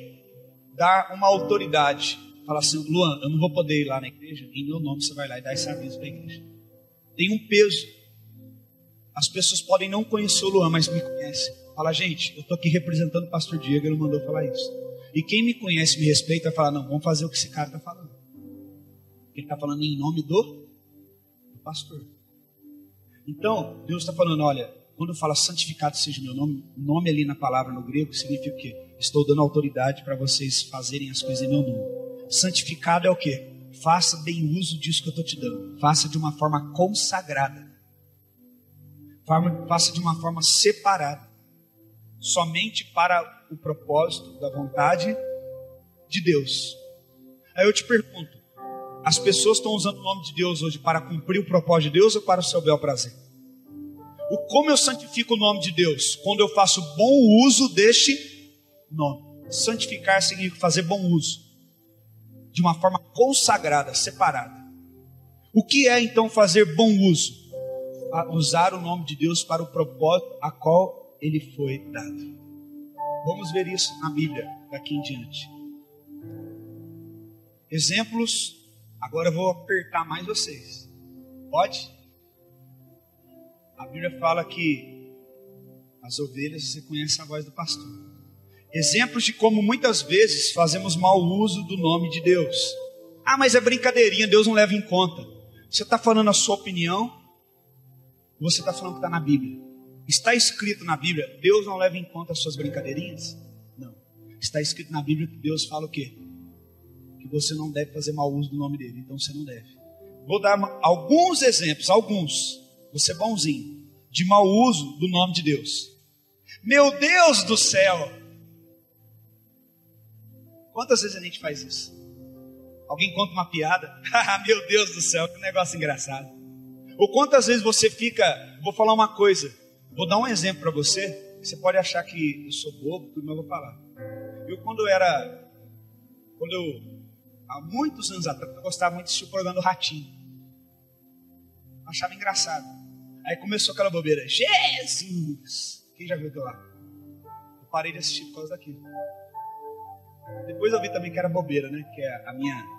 dar uma autoridade. Fala assim: Luan, eu não vou poder ir lá na igreja, em meu nome você vai lá e dá esse aviso para a igreja. Tem um peso. As pessoas podem não conhecer o Luan, mas me conhecem. Fala: gente, eu estou aqui representando o pastor Diego, ele mandou falar isso. E quem me conhece, me respeita, vai falar: não, vamos fazer o que esse cara está falando. Ele está falando em nome do pastor. Então, Deus está falando: olha, quando fala santificado seja o meu nome, nome ali na palavra no grego significa o quê? Estou dando autoridade para vocês fazerem as coisas em meu nome. Santificado é o quê? Faça bem uso disso que eu estou te dando. Faça de uma forma consagrada. Faça de uma forma separada. Somente para o propósito da vontade de Deus. Aí eu te pergunto: as pessoas estão usando o nome de Deus hoje para cumprir o propósito de Deus ou para o seu bel prazer? Como eu santifico o nome de Deus? Quando eu faço bom uso deste nome. Santificar significa fazer bom uso. De uma forma consagrada, separada. O que é então fazer bom uso? Usar o nome de Deus para o propósito a qual ele foi dado. Vamos ver isso na Bíblia daqui em diante. Exemplos. Agora eu vou apertar mais vocês. Pode? A Bíblia fala que as ovelhas, você conhece a voz do pastor. Exemplos de como muitas vezes fazemos mau uso do nome de Deus. Ah, mas é brincadeirinha, Deus não leva em conta. Você está falando a sua opinião? Ou você está falando que está na Bíblia? Está escrito na Bíblia: Deus não leva em conta as suas brincadeirinhas? Não. Está escrito na Bíblia que Deus fala o quê? Que você não deve fazer mau uso do nome dele. Então você não deve. Vou dar alguns exemplos, vou ser bonzinho, de mau uso do nome de Deus. Meu Deus do céu! Quantas vezes a gente faz isso? Alguém conta uma piada? Meu Deus do céu, que negócio engraçado. Ou quantas vezes você fica... Vou falar uma coisa. Vou dar um exemplo para você. Você pode achar que eu sou bobo, mas eu vou falar. Há muitos anos atrás, eu gostava muito de assistir o programa do Ratinho. Achava engraçado. Aí começou aquela bobeira. Jesus! Quem já viu aquilo lá? Eu parei de assistir por causa daquilo. Depois eu vi também que era bobeira, né? Que a minha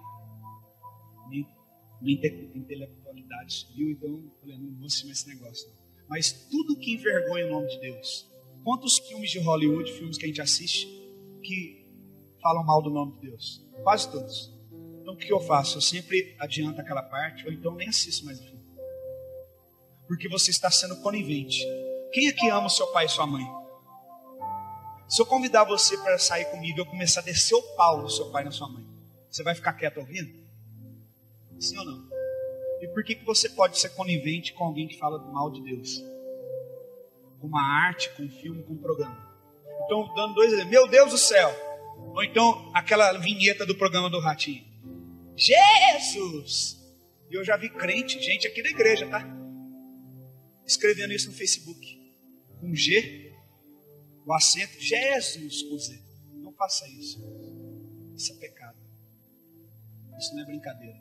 intelectualidade subiu. Então eu falei, não vou assistir mais esse negócio. Mas tudo que envergonha o nome de Deus. Quantos filmes de Hollywood, filmes que a gente assiste, que falam mal do nome de Deus? Quase todos. Então o que eu faço? Eu sempre adianto aquela parte, ou então nem assisto mais o filme. Porque você está sendo conivente. Quem aqui ama o seu pai e sua mãe? Se eu convidar você para sair comigo e eu começar a descer o pau no seu pai e na sua mãe, você vai ficar quieto ouvindo? Sim ou não? E por que você pode ser conivente com alguém que fala do mal de Deus? Com uma arte, com um filme, com um programa. Então, dando dois exemplos. Meu Deus do céu! Ou então, aquela vinheta do programa do Ratinho. Jesus! E eu já vi crente, gente aqui da igreja, tá? Escrevendo isso no Facebook. Com G, o acento, Jesus com Z. Não faça isso. Isso é pecado. Isso não é brincadeira.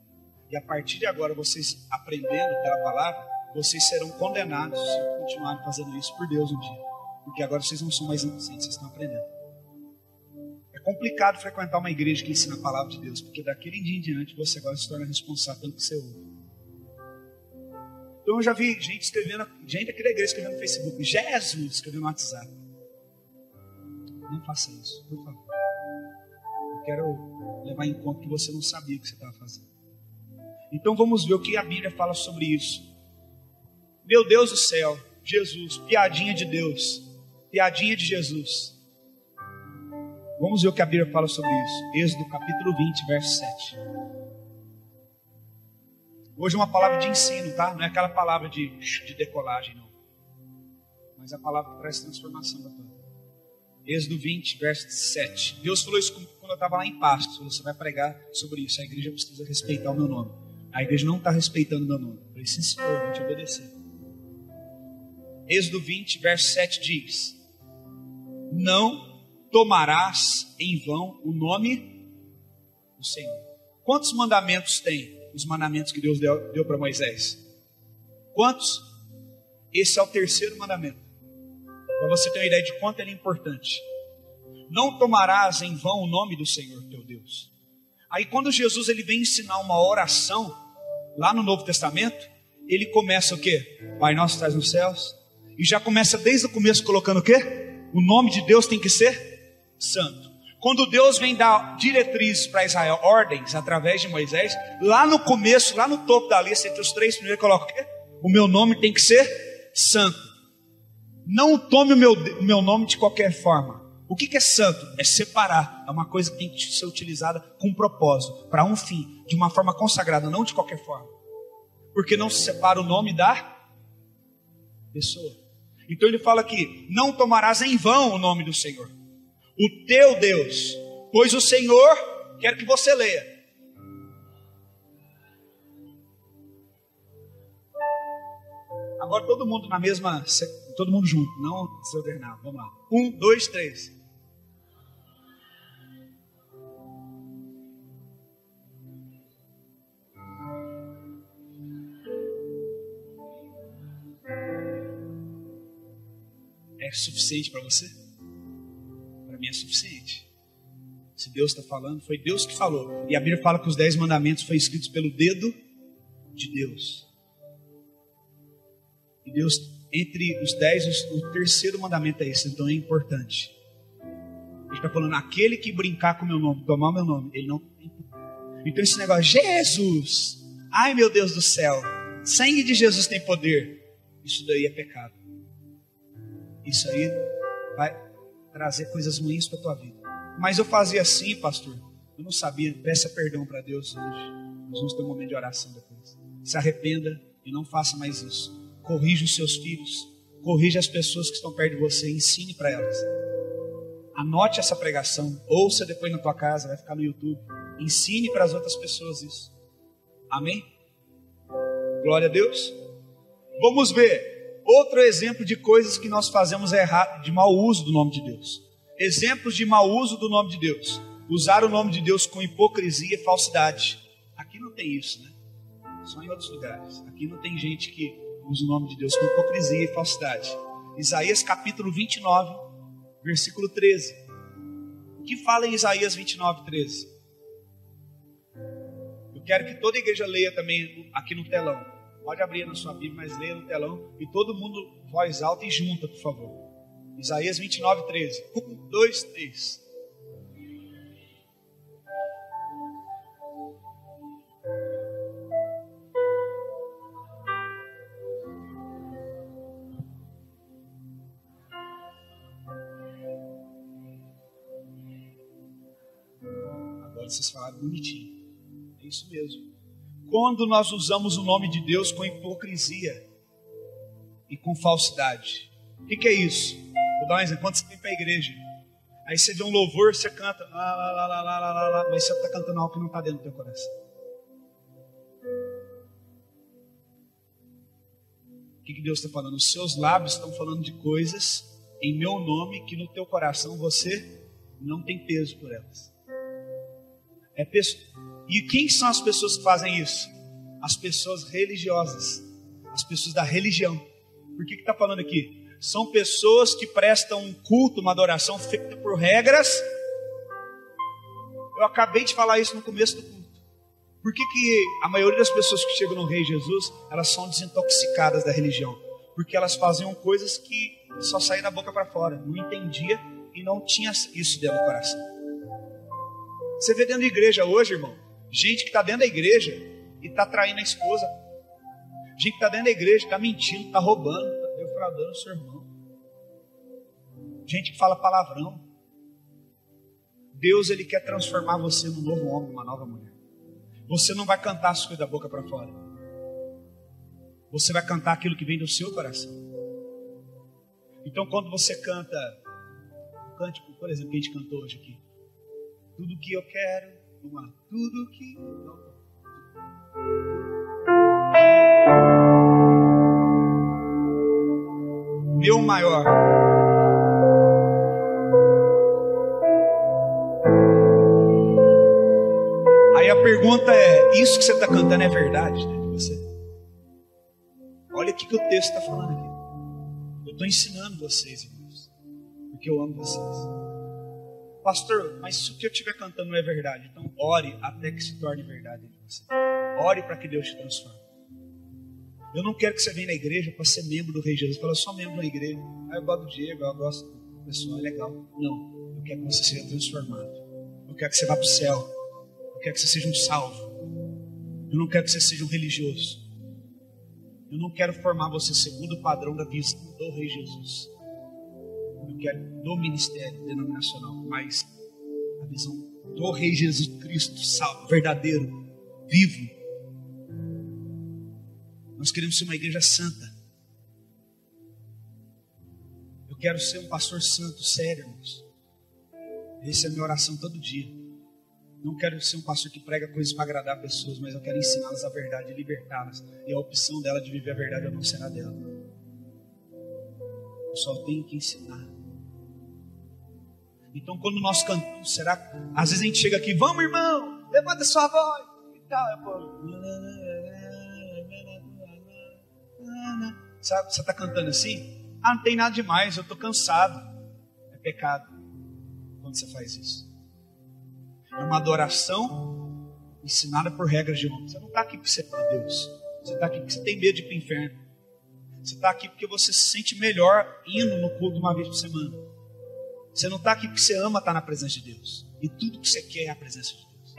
E a partir de agora, vocês aprendendo pela palavra, vocês serão condenados se continuarem fazendo isso por Deus um dia. Porque agora vocês não são mais inocentes, vocês estão aprendendo. É complicado frequentar uma igreja que ensina a palavra de Deus, porque daquele dia em diante você agora se torna responsável pelo que você ouve. Então eu já vi gente escrevendo, gente aqui da igreja escrevendo no Facebook, Jesus escrevendo no WhatsApp. Não faça isso, por favor. Eu quero levar em conta que você não sabia o que você estava fazendo. Então vamos ver o que a Bíblia fala sobre isso. Meu Deus do céu, Jesus, piadinha de Deus, piadinha de Jesus. Vamos ver o que a Bíblia fala sobre isso. Êxodo capítulo 20, verso 7. Hoje é uma palavra de ensino, tá? Não é aquela palavra de decolagem, não. Mas a palavra que traz transformação da tua vida. Êxodo 20, verso 7. Deus falou isso quando eu estava lá em Pastos. Você vai pregar sobre isso. A igreja precisa respeitar o meu nome. A igreja não está respeitando o meu nome. Eu falei, sim, Senhor, eu vou te obedecer. Êxodo 20, verso 7 diz: não tomarás em vão o nome do Senhor. Quantos mandamentos tem? Os mandamentos que Deus deu para Moisés. Quantos? Esse é o terceiro mandamento. Para você ter uma ideia de quanto ele é importante. Não tomarás em vão o nome do Senhor teu Deus. Aí quando Jesus ele vem ensinar uma oração, lá no Novo Testamento, ele começa o quê? Pai nosso que estás nos céus. E já começa desde o começo colocando o quê? O nome de Deus tem que ser santo. Quando Deus vem dar diretrizes para Israel, ordens através de Moisés, lá no começo, lá no topo da lista, entre os três primeiros, coloca o quê? O meu nome tem que ser santo. Não tome o meu nome de qualquer forma. O que é santo? É separar. É uma coisa que tem que ser utilizada com propósito, para um fim, de uma forma consagrada, não de qualquer forma. Porque não se separa o nome da pessoa. Então ele fala aqui: não tomarás em vão o nome do Senhor, o teu Deus, pois o Senhor, quero que você leia. Agora todo mundo na mesma, todo mundo junto, não desordenado. Vamos lá. 1, 2, 3. É suficiente para você? Para mim é suficiente. Se Deus está falando, foi Deus que falou. E a Bíblia fala que os 10 mandamentos foram escritos pelo dedo de Deus. E Deus, entre os 10, o terceiro mandamento é esse, então é importante. Ele está falando, aquele que brincar com o meu nome, tomar o meu nome, ele não tem. Então esse negócio, Jesus, ai meu Deus do céu, sangue de Jesus tem poder. Isso daí é pecado. Isso aí vai trazer coisas ruins para a tua vida. Mas eu fazia assim, pastor. Eu não sabia. Peça perdão para Deus hoje. Nós vamos ter um momento de oração depois. Se arrependa e não faça mais isso. Corrija os seus filhos. Corrija as pessoas que estão perto de você. Ensine para elas. Anote essa pregação. Ouça depois na tua casa. Vai ficar no YouTube. Ensine para as outras pessoas isso. Amém? Glória a Deus. Vamos ver outro exemplo de coisas que nós fazemos errado, de mau uso do nome de Deus. Exemplos de mau uso do nome de Deus. Usar o nome de Deus com hipocrisia e falsidade. Aqui não tem isso, né? Só em outros lugares. Aqui não tem gente que usa o nome de Deus com hipocrisia e falsidade. Isaías capítulo 29, versículo 13. O que fala em Isaías 29, 13? Eu quero que toda a igreja leia também aqui no telão. Pode abrir na sua Bíblia, mas leia no telão. E todo mundo, voz alta e junta, por favor. Isaías 29, 13. 1, 2, 3. Agora vocês falaram bonitinho. É isso mesmo. Quando nós usamos o nome de Deus com hipocrisia e com falsidade. O que é isso? Vou dar um exemplo. Quando você vem para a igreja, aí você vê um louvor, você canta, mas você está cantando algo que não está dentro do teu coração. O que Deus está falando? Os seus lábios estão falando de coisas em meu nome que no teu coração você não tem peso por elas. E quem são as pessoas que fazem isso? As pessoas religiosas, as pessoas da religião. Por que está falando aqui? São pessoas que prestam um culto, uma adoração feita por regras. Eu acabei de falar isso no começo do culto. Por que a maioria das pessoas que chegam no Rei Jesus, elas são desintoxicadas da religião? Porque elas faziam coisas que só saíam da boca para fora. Não entendia e não tinha isso dentro do coração. Você vê dentro da igreja hoje, irmão, gente que está dentro da igreja e está traindo a esposa. Gente que está dentro da igreja, está mentindo, está roubando, está defraudando o seu irmão. Gente que fala palavrão. Deus, Ele quer transformar você num novo homem, numa nova mulher. Você não vai cantar as coisas da boca para fora. Você vai cantar aquilo que vem do seu coração. Então, quando você canta o cântico, por exemplo, que a gente cantou hoje aqui. Tudo que eu quero, vamos lá. Tudo que eu meu maior. Aí a pergunta é: isso que você está cantando é verdade dentro de você? Olha o que o texto está falando aqui. Eu estou ensinando vocês, irmãos, porque eu amo vocês. Pastor, mas se o que eu estiver cantando não é verdade, então ore até que se torne verdade dentro de você. Ore para que Deus te transforme. Eu não quero que você venha na igreja para ser membro do Rei Jesus. Fala, eu sou membro da igreja. Eu gosto do Diego, eu gosto do pessoal, é legal. Não, eu quero que você seja transformado. Eu quero que você vá para o céu. Eu quero que você seja um salvo. Eu não quero que você seja um religioso. Eu não quero formar você segundo o padrão da visão do Rei Jesus. Eu quero do ministério denominacional, mas a visão do Rei Jesus Cristo, salvo, verdadeiro, vivo. Nós queremos ser uma igreja santa. Eu quero ser um pastor santo, sério, irmãos. Essa é a minha oração todo dia. Não quero ser um pastor que prega coisas para agradar pessoas, mas eu quero ensiná-las a verdade e libertá-las. E a opção dela de viver a verdade ou não será dela. Eu só tenho que ensinar. Então, quando nós cantamos, será que às vezes a gente chega aqui, vamos, irmão, levanta sua voz e tal. Sabe, você está cantando assim? Ah, não tem nada demais, eu estou cansado. É pecado quando você faz isso. É uma adoração ensinada por regras de homem. Você não está aqui porque você é Deus. Você está aqui porque você tem medo de ir para o inferno. Você está aqui porque você se sente melhor indo no culto uma vez por semana. Você não está aqui porque você ama estar na presença de Deus. E tudo que você quer é a presença de Deus.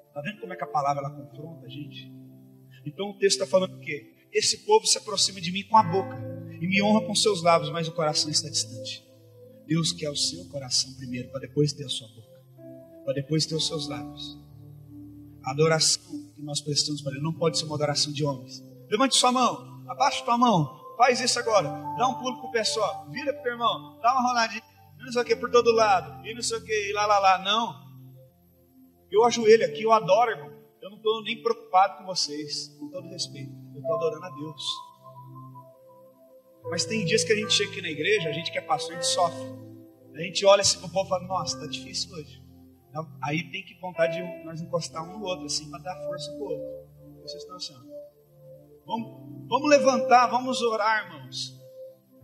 Está vendo como é que a palavra ela confronta a gente? Então o texto está falando o quê? Esse povo se aproxima de mim com a boca e me honra com seus lábios, mas o coração está distante. Deus quer o seu coração primeiro, para depois ter a sua boca, para depois ter os seus lábios. A adoração que nós prestamos para Ele não pode ser uma adoração de homens. Levante sua mão, abaixa sua mão, faz isso agora, dá um pulo com o pé só, vira para o irmão, dá uma roladinha, não sei o que, por todo lado, e não sei o que, e lá, não. Eu ajoelho aqui, eu adoro, irmão. Eu não estou nem preocupado com vocês, com todo respeito, eu estou adorando a Deus. Mas tem dias que a gente chega aqui na igreja, a gente que é pastor, a gente sofre. A gente olha assim pro povo e fala, nossa, tá difícil hoje. Aí tem que contar de nós encostar um no outro, assim, para dar força pro outro. Vocês estão achando? Vamos levantar, vamos orar, irmãos.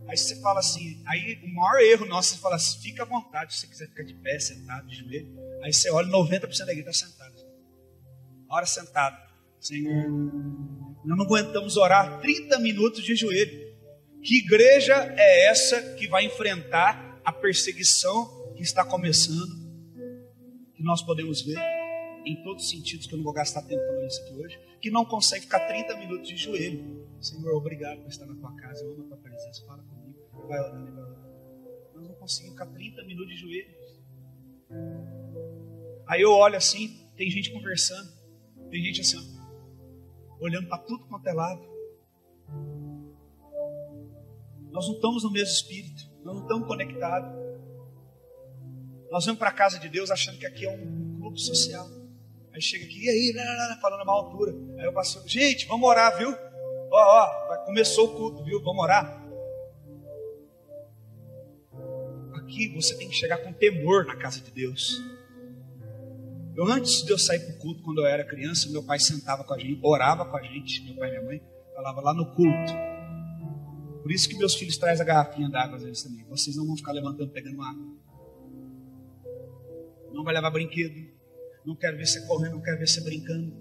Aí você fala assim, aí o maior erro nosso, você fala assim, fica à vontade, se você quiser ficar de pé, sentado, de joelho. Aí você olha, 90% da igreja está sentado. Hora sentado. Senhor, nós não aguentamos orar 30 minutos de joelho. Que igreja é essa que vai enfrentar a perseguição que está começando? Que nós podemos ver em todos os sentidos, que eu não vou gastar tempo falando isso aqui hoje, que não consegue ficar 30 minutos de joelho. Senhor, obrigado por estar na tua casa, eu amo a tua presença, fala comigo, vai orando e vai orando. Nós não conseguimos ficar 30 minutos de joelho. Aí eu olho assim, tem gente conversando, tem gente assim, ó, olhando para tudo quanto é lado. Nós não estamos no mesmo espírito, nós não estamos conectados. Nós vamos para a casa de Deus achando que aqui é um clube social. Aí chega aqui, e aí, falando a má altura. Aí eu passo, gente, vamos orar, viu? Começou o culto, viu? Vamos orar. Aqui você tem que chegar com temor na casa de Deus. Eu, antes de eu sair para o culto, quando eu era criança, meu pai sentava com a gente, orava com a gente, meu pai e minha mãe, falava lá no culto. Por isso que meus filhos trazem a garrafinha d'água às vezes também. Vocês não vão ficar levantando, pegando água. Não vai levar brinquedo. Não quero ver você correndo, não quero ver você brincando.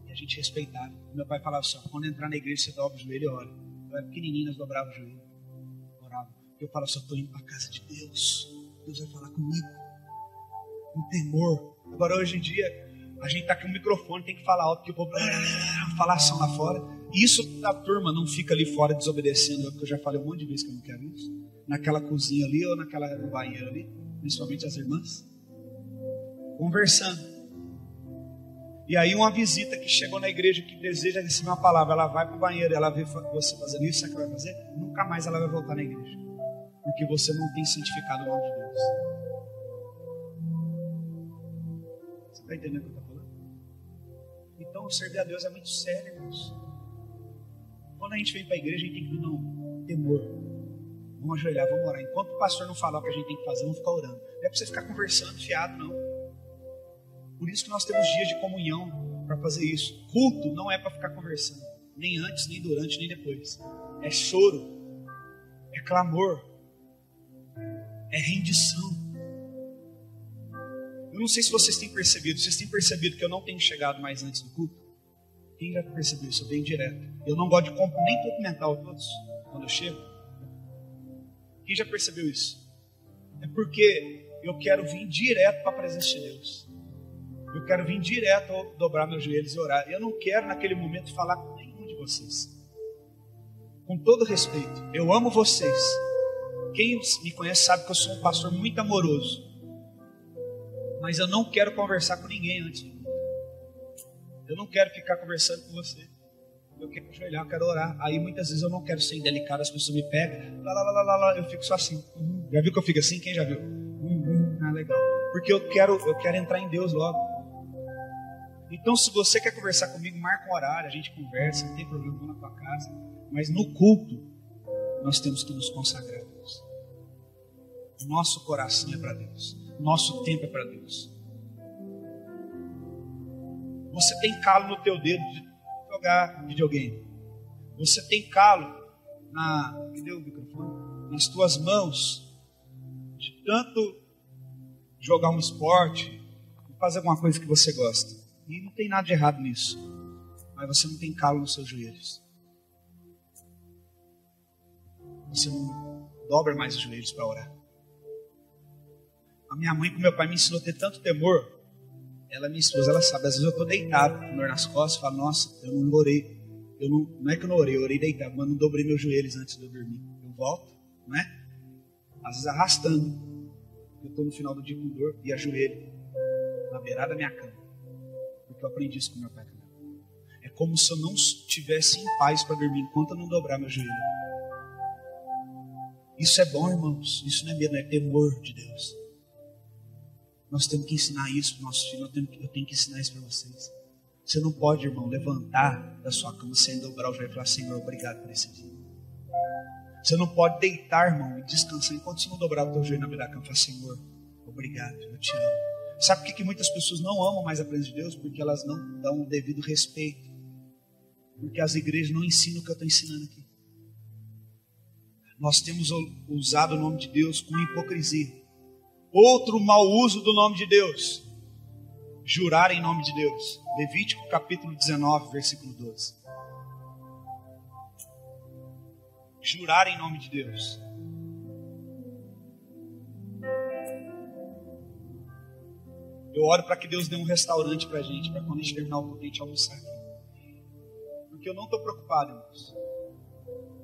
E a gente respeitava. Meu pai falava assim, quando entrar na igreja, você dobra o joelho e ora. Eu era pequenininho, nós dobrava o joelho. Orava. Eu falava assim, eu estou indo para a casa de Deus. Deus vai falar comigo. Com temor. Agora hoje em dia, a gente está com o microfone, tem que falar alto, porque o povo falação lá fora. Isso a turma não fica ali fora desobedecendo, porque eu já falei um monte de vezes que eu não quero isso. Naquela cozinha ali ou no banheiro ali, principalmente as irmãs, conversando. E aí uma visita que chegou na igreja que deseja receber uma palavra, ela vai para o banheiro, ela vê você fazendo isso, sabe o que vai fazer? Nunca mais ela vai voltar na igreja, porque você não tem santificado o nome de Deus. Você está entendendo o que eu estou falando? Então servir a Deus é muito sério, irmãos. Quando a gente vem para a igreja, a gente tem que vir, temor. Vamos ajoelhar, vamos orar. Enquanto o pastor não falar o que a gente tem que fazer, vamos ficar orando. Não é para você ficar conversando, fiado, não. Por isso que nós temos dias de comunhão para fazer isso. Culto não é para ficar conversando. Nem antes, nem durante, nem depois. É choro. É clamor. É rendição. Eu não sei se vocês têm percebido. Vocês têm percebido que eu não tenho chegado mais antes do culto? Quem já percebeu isso? Eu venho direto. Eu não gosto de nem cumprimentar os outros quando eu chego. Quem já percebeu isso? É porque eu quero vir direto para a presença de Deus. Eu quero vir direto, dobrar meus joelhos e orar. Eu não quero naquele momento falar com nenhum de vocês. Com todo respeito, eu amo vocês. Quem me conhece sabe que eu sou um pastor muito amoroso. Mas eu não quero conversar com ninguém antes. Eu não quero ficar conversando com você. Eu quero ajoelhar, eu quero orar. Aí muitas vezes eu não quero ser indelicado, as pessoas me pegam. Eu fico só assim. Já viu que eu fico assim? Quem já viu? Legal. Porque eu quero entrar em Deus logo. Então se você quer conversar comigo, marca um horário, a gente conversa, não tem problema, vou na tua casa. Mas no culto, nós temos que nos consagrar a Deus. O nosso coração é para Deus. O nosso tempo é para Deus. Você tem calo no teu dedo de jogar videogame. Você tem calo cadê o microfone? Nas tuas mãos de tanto jogar um esporte e fazer alguma coisa que você gosta. E não tem nada de errado nisso. Mas você não tem calo nos seus joelhos. Você não dobra mais os joelhos para orar. A minha mãe com meu pai me ensinou a ter tanto temor. Ela, minha esposa, ela sabe. Às vezes eu estou deitado, com dor nas costas, falo, nossa, eu não orei. Não é que eu não orei, eu orei deitado, mas não dobrei meus joelhos antes de eu dormir. Eu volto, não é? Às vezes arrastando. Eu estou no final do dia com dor e ajoelho na beirada da minha cama. Porque eu aprendi isso com meu pai. É como se eu não estivesse em paz para dormir enquanto eu não dobrar meu joelho. Isso é bom, irmãos. Isso não é medo, é temor de Deus. Nós temos que ensinar isso para os nossos filhos. Eu tenho que ensinar isso para vocês. Você não pode, irmão, levantar da sua cama sem dobrar o joelho e falar: Senhor, obrigado por esse dia. Você não pode deitar, irmão, e descansar enquanto você não dobrar o teu joelho na beira da cama e falar: Senhor, obrigado, eu te amo. Sabe por que muitas pessoas não amam mais a presença de Deus? Porque elas não dão o devido respeito. Porque as igrejas não ensinam o que eu estou ensinando aqui. Nós temos usado o nome de Deus com hipocrisia. Outro mau uso do nome de Deus: jurar em nome de Deus. Levítico capítulo 19, versículo 12. Jurar em nome de Deus. Eu oro para que Deus dê um restaurante para a gente, para quando a gente terminar o culto a gente almoçar aqui. Porque eu não estou preocupado, irmãos,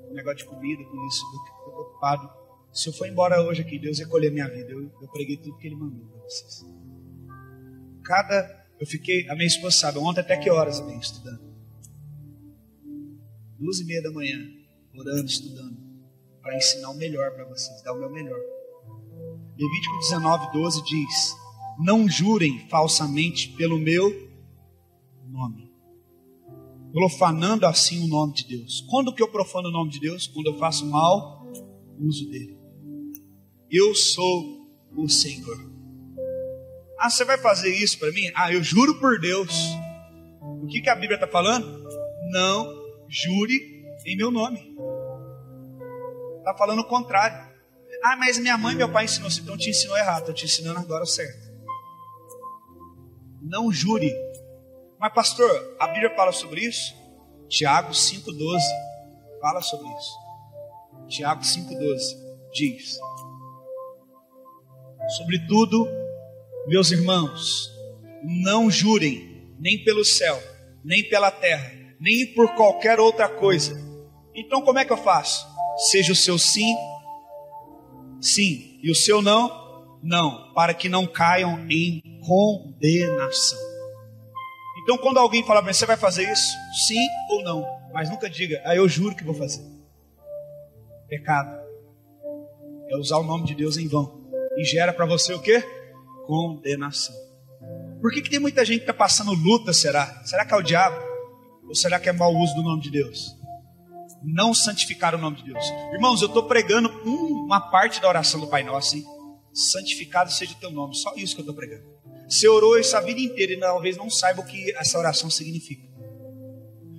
com negócio de comida, com isso. Eu estou preocupado. Se eu for embora hoje aqui, Deus ia colher minha vida. Eu preguei tudo que Ele mandou para vocês. A minha esposa sabe, ontem até que horas eu venho estudando? 2:30 da manhã, orando, estudando, para ensinar o melhor para vocês, dar o meu melhor. Levítico 19, 12 diz: não jurem falsamente pelo meu nome, profanando assim o nome de Deus. Quando que eu profano o nome de Deus? Quando eu faço mau uso dele. Eu sou o Senhor. Ah, você vai fazer isso para mim? Ah, eu juro por Deus. O que a Bíblia está falando? Não jure em meu nome. Está falando o contrário. Ah, mas minha mãe e meu pai ensinou assim. Então te ensinou errado. Estou te ensinando agora o certo. Não jure. Mas pastor, a Bíblia fala sobre isso? Tiago 5,12 fala sobre isso. Tiago 5,12 diz: sobretudo, meus irmãos, não jurem nem pelo céu, nem pela terra, nem por qualquer outra coisa. Então como é que eu faço? Seja o seu sim, sim, e o seu não, não, para que não caiam em condenação. Então quando alguém fala para mim: você vai fazer isso? Sim ou não? Mas nunca diga: eu juro que vou fazer. Pecado é usar o nome de Deus em vão. E gera para você o quê? Condenação. Por que tem muita gente que está passando luta, será? Será que é o diabo? Ou será que é mau uso do nome de Deus? Não santificar o nome de Deus. Irmãos, eu estou pregando uma parte da oração do Pai Nosso, hein? Santificado seja o teu nome. Só isso que eu estou pregando. Você orou isso a vida inteira e talvez não saiba o que essa oração significa.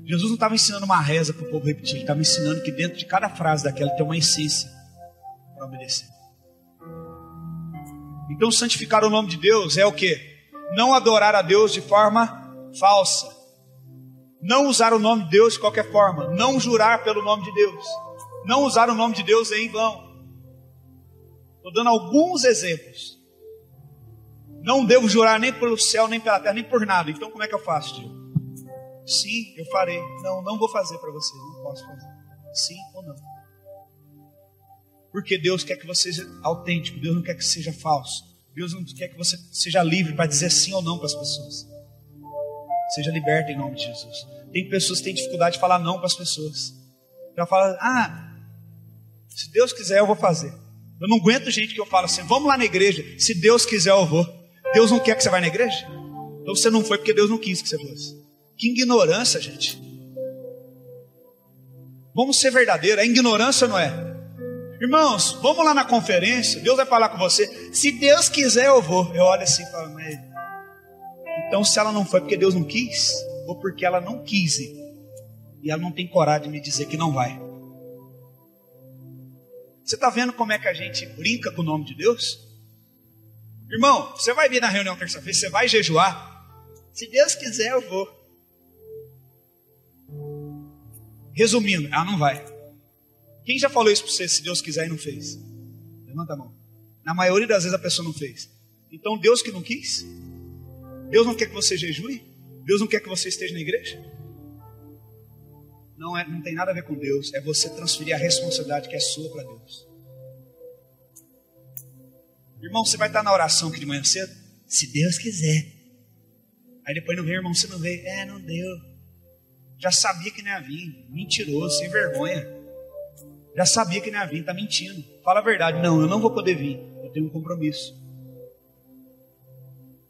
Jesus não estava ensinando uma reza para o povo repetir. Ele estava ensinando que dentro de cada frase daquela tem uma essência para obedecer. Então santificar o nome de Deus é o quê? Não adorar a Deus de forma falsa. Não usar o nome de Deus de qualquer forma. Não jurar pelo nome de Deus. Não usar o nome de Deus em vão. Estou dando alguns exemplos. Não devo jurar nem pelo céu, nem pela terra, nem por nada. Então como é que eu faço, tio? Sim, eu farei. Não, não vou fazer para você. Não posso fazer. Sim ou não? Porque Deus quer que você seja autêntico. Deus não quer que seja falso. Deus não quer que você seja livre para dizer sim ou não para as pessoas. Seja liberto em nome de Jesus. Tem pessoas que têm dificuldade de falar não para as pessoas. Ela fala: se Deus quiser eu vou fazer. Eu não aguento gente que eu falo assim: vamos lá na igreja, se Deus quiser eu vou. Deus não quer que você vá na igreja? Então você não foi porque Deus não quis que você fosse. Que ignorância, gente. Vamos ser verdadeiros. É ignorância ou não é? Irmãos, vamos lá na conferência, Deus vai falar com você. Se Deus quiser eu vou. Eu olho assim e falo: mas então se ela não foi porque Deus não quis, ou porque ela não quis ir, e ela não tem coragem de me dizer que não vai. Você está vendo como é que a gente brinca com o nome de Deus? Irmão, você vai vir na reunião terça-feira, você vai jejuar. Se Deus quiser eu vou. Resumindo, ela não vai. Quem já falou isso para você, se Deus quiser e não fez? Levanta a mão. Na maioria das vezes a pessoa não fez. Então Deus que não quis? Deus não quer que você jejue? Deus não quer que você esteja na igreja? Não tem nada a ver com Deus. É você transferir a responsabilidade que é sua para Deus. Irmão, você vai estar na oração aqui de manhã cedo? Se Deus quiser. Aí depois não veio, irmão, você não veio. Não deu. Já sabia que não ia vir. Mentiroso, sem vergonha. Já sabia que não ia vir, está mentindo. Fala a verdade. Não, eu não vou poder vir. Eu tenho um compromisso.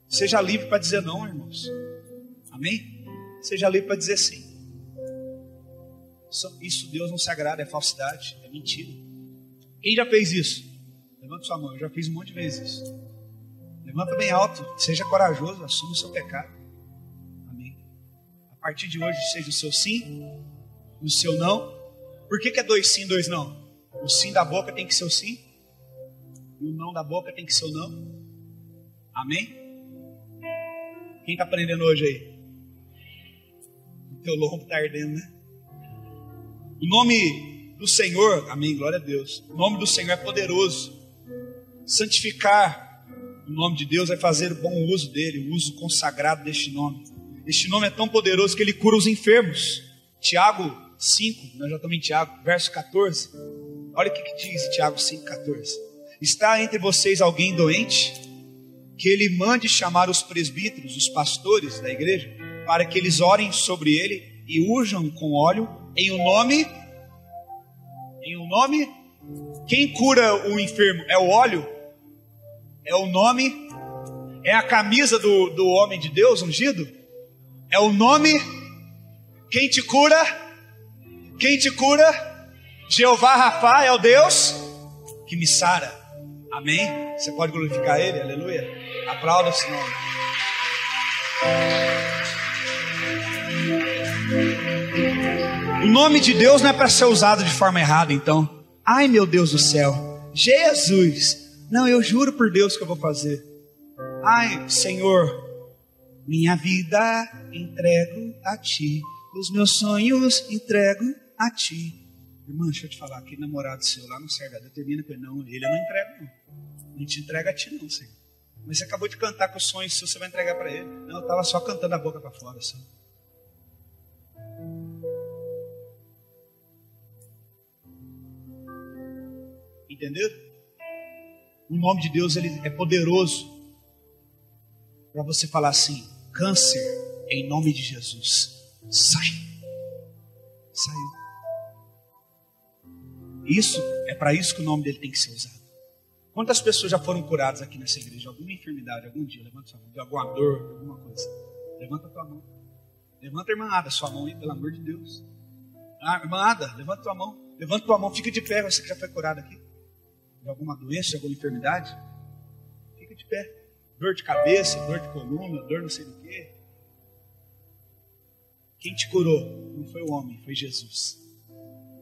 Seja livre para dizer não, irmãos. Amém? Seja livre para dizer sim. Isso Deus não se agrada, é falsidade, é mentira. Quem já fez isso? Levanta sua mão, eu já fiz um monte de vezes isso. Levanta bem alto, seja corajoso, assuma o seu pecado. Amém? A partir de hoje seja o seu sim e o seu não. Por que é 2 sim, 2 não? O sim da boca tem que ser o sim e o não da boca tem que ser o não. Amém? Quem está aprendendo hoje aí? O teu lombo está ardendo, né? O nome do Senhor, amém, glória a Deus. O nome do Senhor é poderoso. Santificar o nome de Deus é fazer bom uso dele, o uso consagrado deste nome. Este nome é tão poderoso que ele cura os enfermos. Tiago 5, nós já estamos em Tiago, verso 14. Olha o que diz Tiago 5, 14. Está entre vocês alguém doente? Que ele mande chamar os presbíteros, os pastores da igreja, para que eles orem sobre ele e unjam com óleo em um nome. Quem cura o enfermo é o óleo, é o nome, é a camisa do homem de Deus ungido, é o nome. Quem te cura? Jeová Rafá é o Deus que me sara. Amém? Você pode glorificar ele, aleluia. Aplauda esse nome. O nome de Deus não é para ser usado de forma errada, então. Ai, meu Deus do céu, Jesus, não, eu juro por Deus que eu vou fazer. Ai, Senhor, minha vida entrego a Ti, os meus sonhos entrego a Ti. Irmã, deixa eu te falar, aquele namorado seu lá não serve, determina com ele, não, ele eu não entrego, não te entrega a Ti não, Senhor. Mas você acabou de cantar que o sonho seu você vai entregar para ele. Não, eu estava só cantando a boca para fora, só. Entendeu? O nome de Deus, ele é poderoso para você falar assim: câncer, em nome de Jesus, sai. Saiu. Isso é para isso que o nome dele tem que ser usado. Quantas pessoas já foram curadas aqui nessa igreja? Alguma enfermidade, algum dia? Levanta sua mão. De alguma dor, alguma coisa. Levanta a tua mão. Levanta, irmã Ada, sua mão aí, pelo amor de Deus. Irmã Ada, levanta tua mão. Levanta tua mão, fica de pé, você que já foi curado aqui. De alguma doença, de alguma enfermidade. Fica de pé. Dor de cabeça, dor de coluna, dor não sei do quê. Quem te curou não foi o homem, foi Jesus.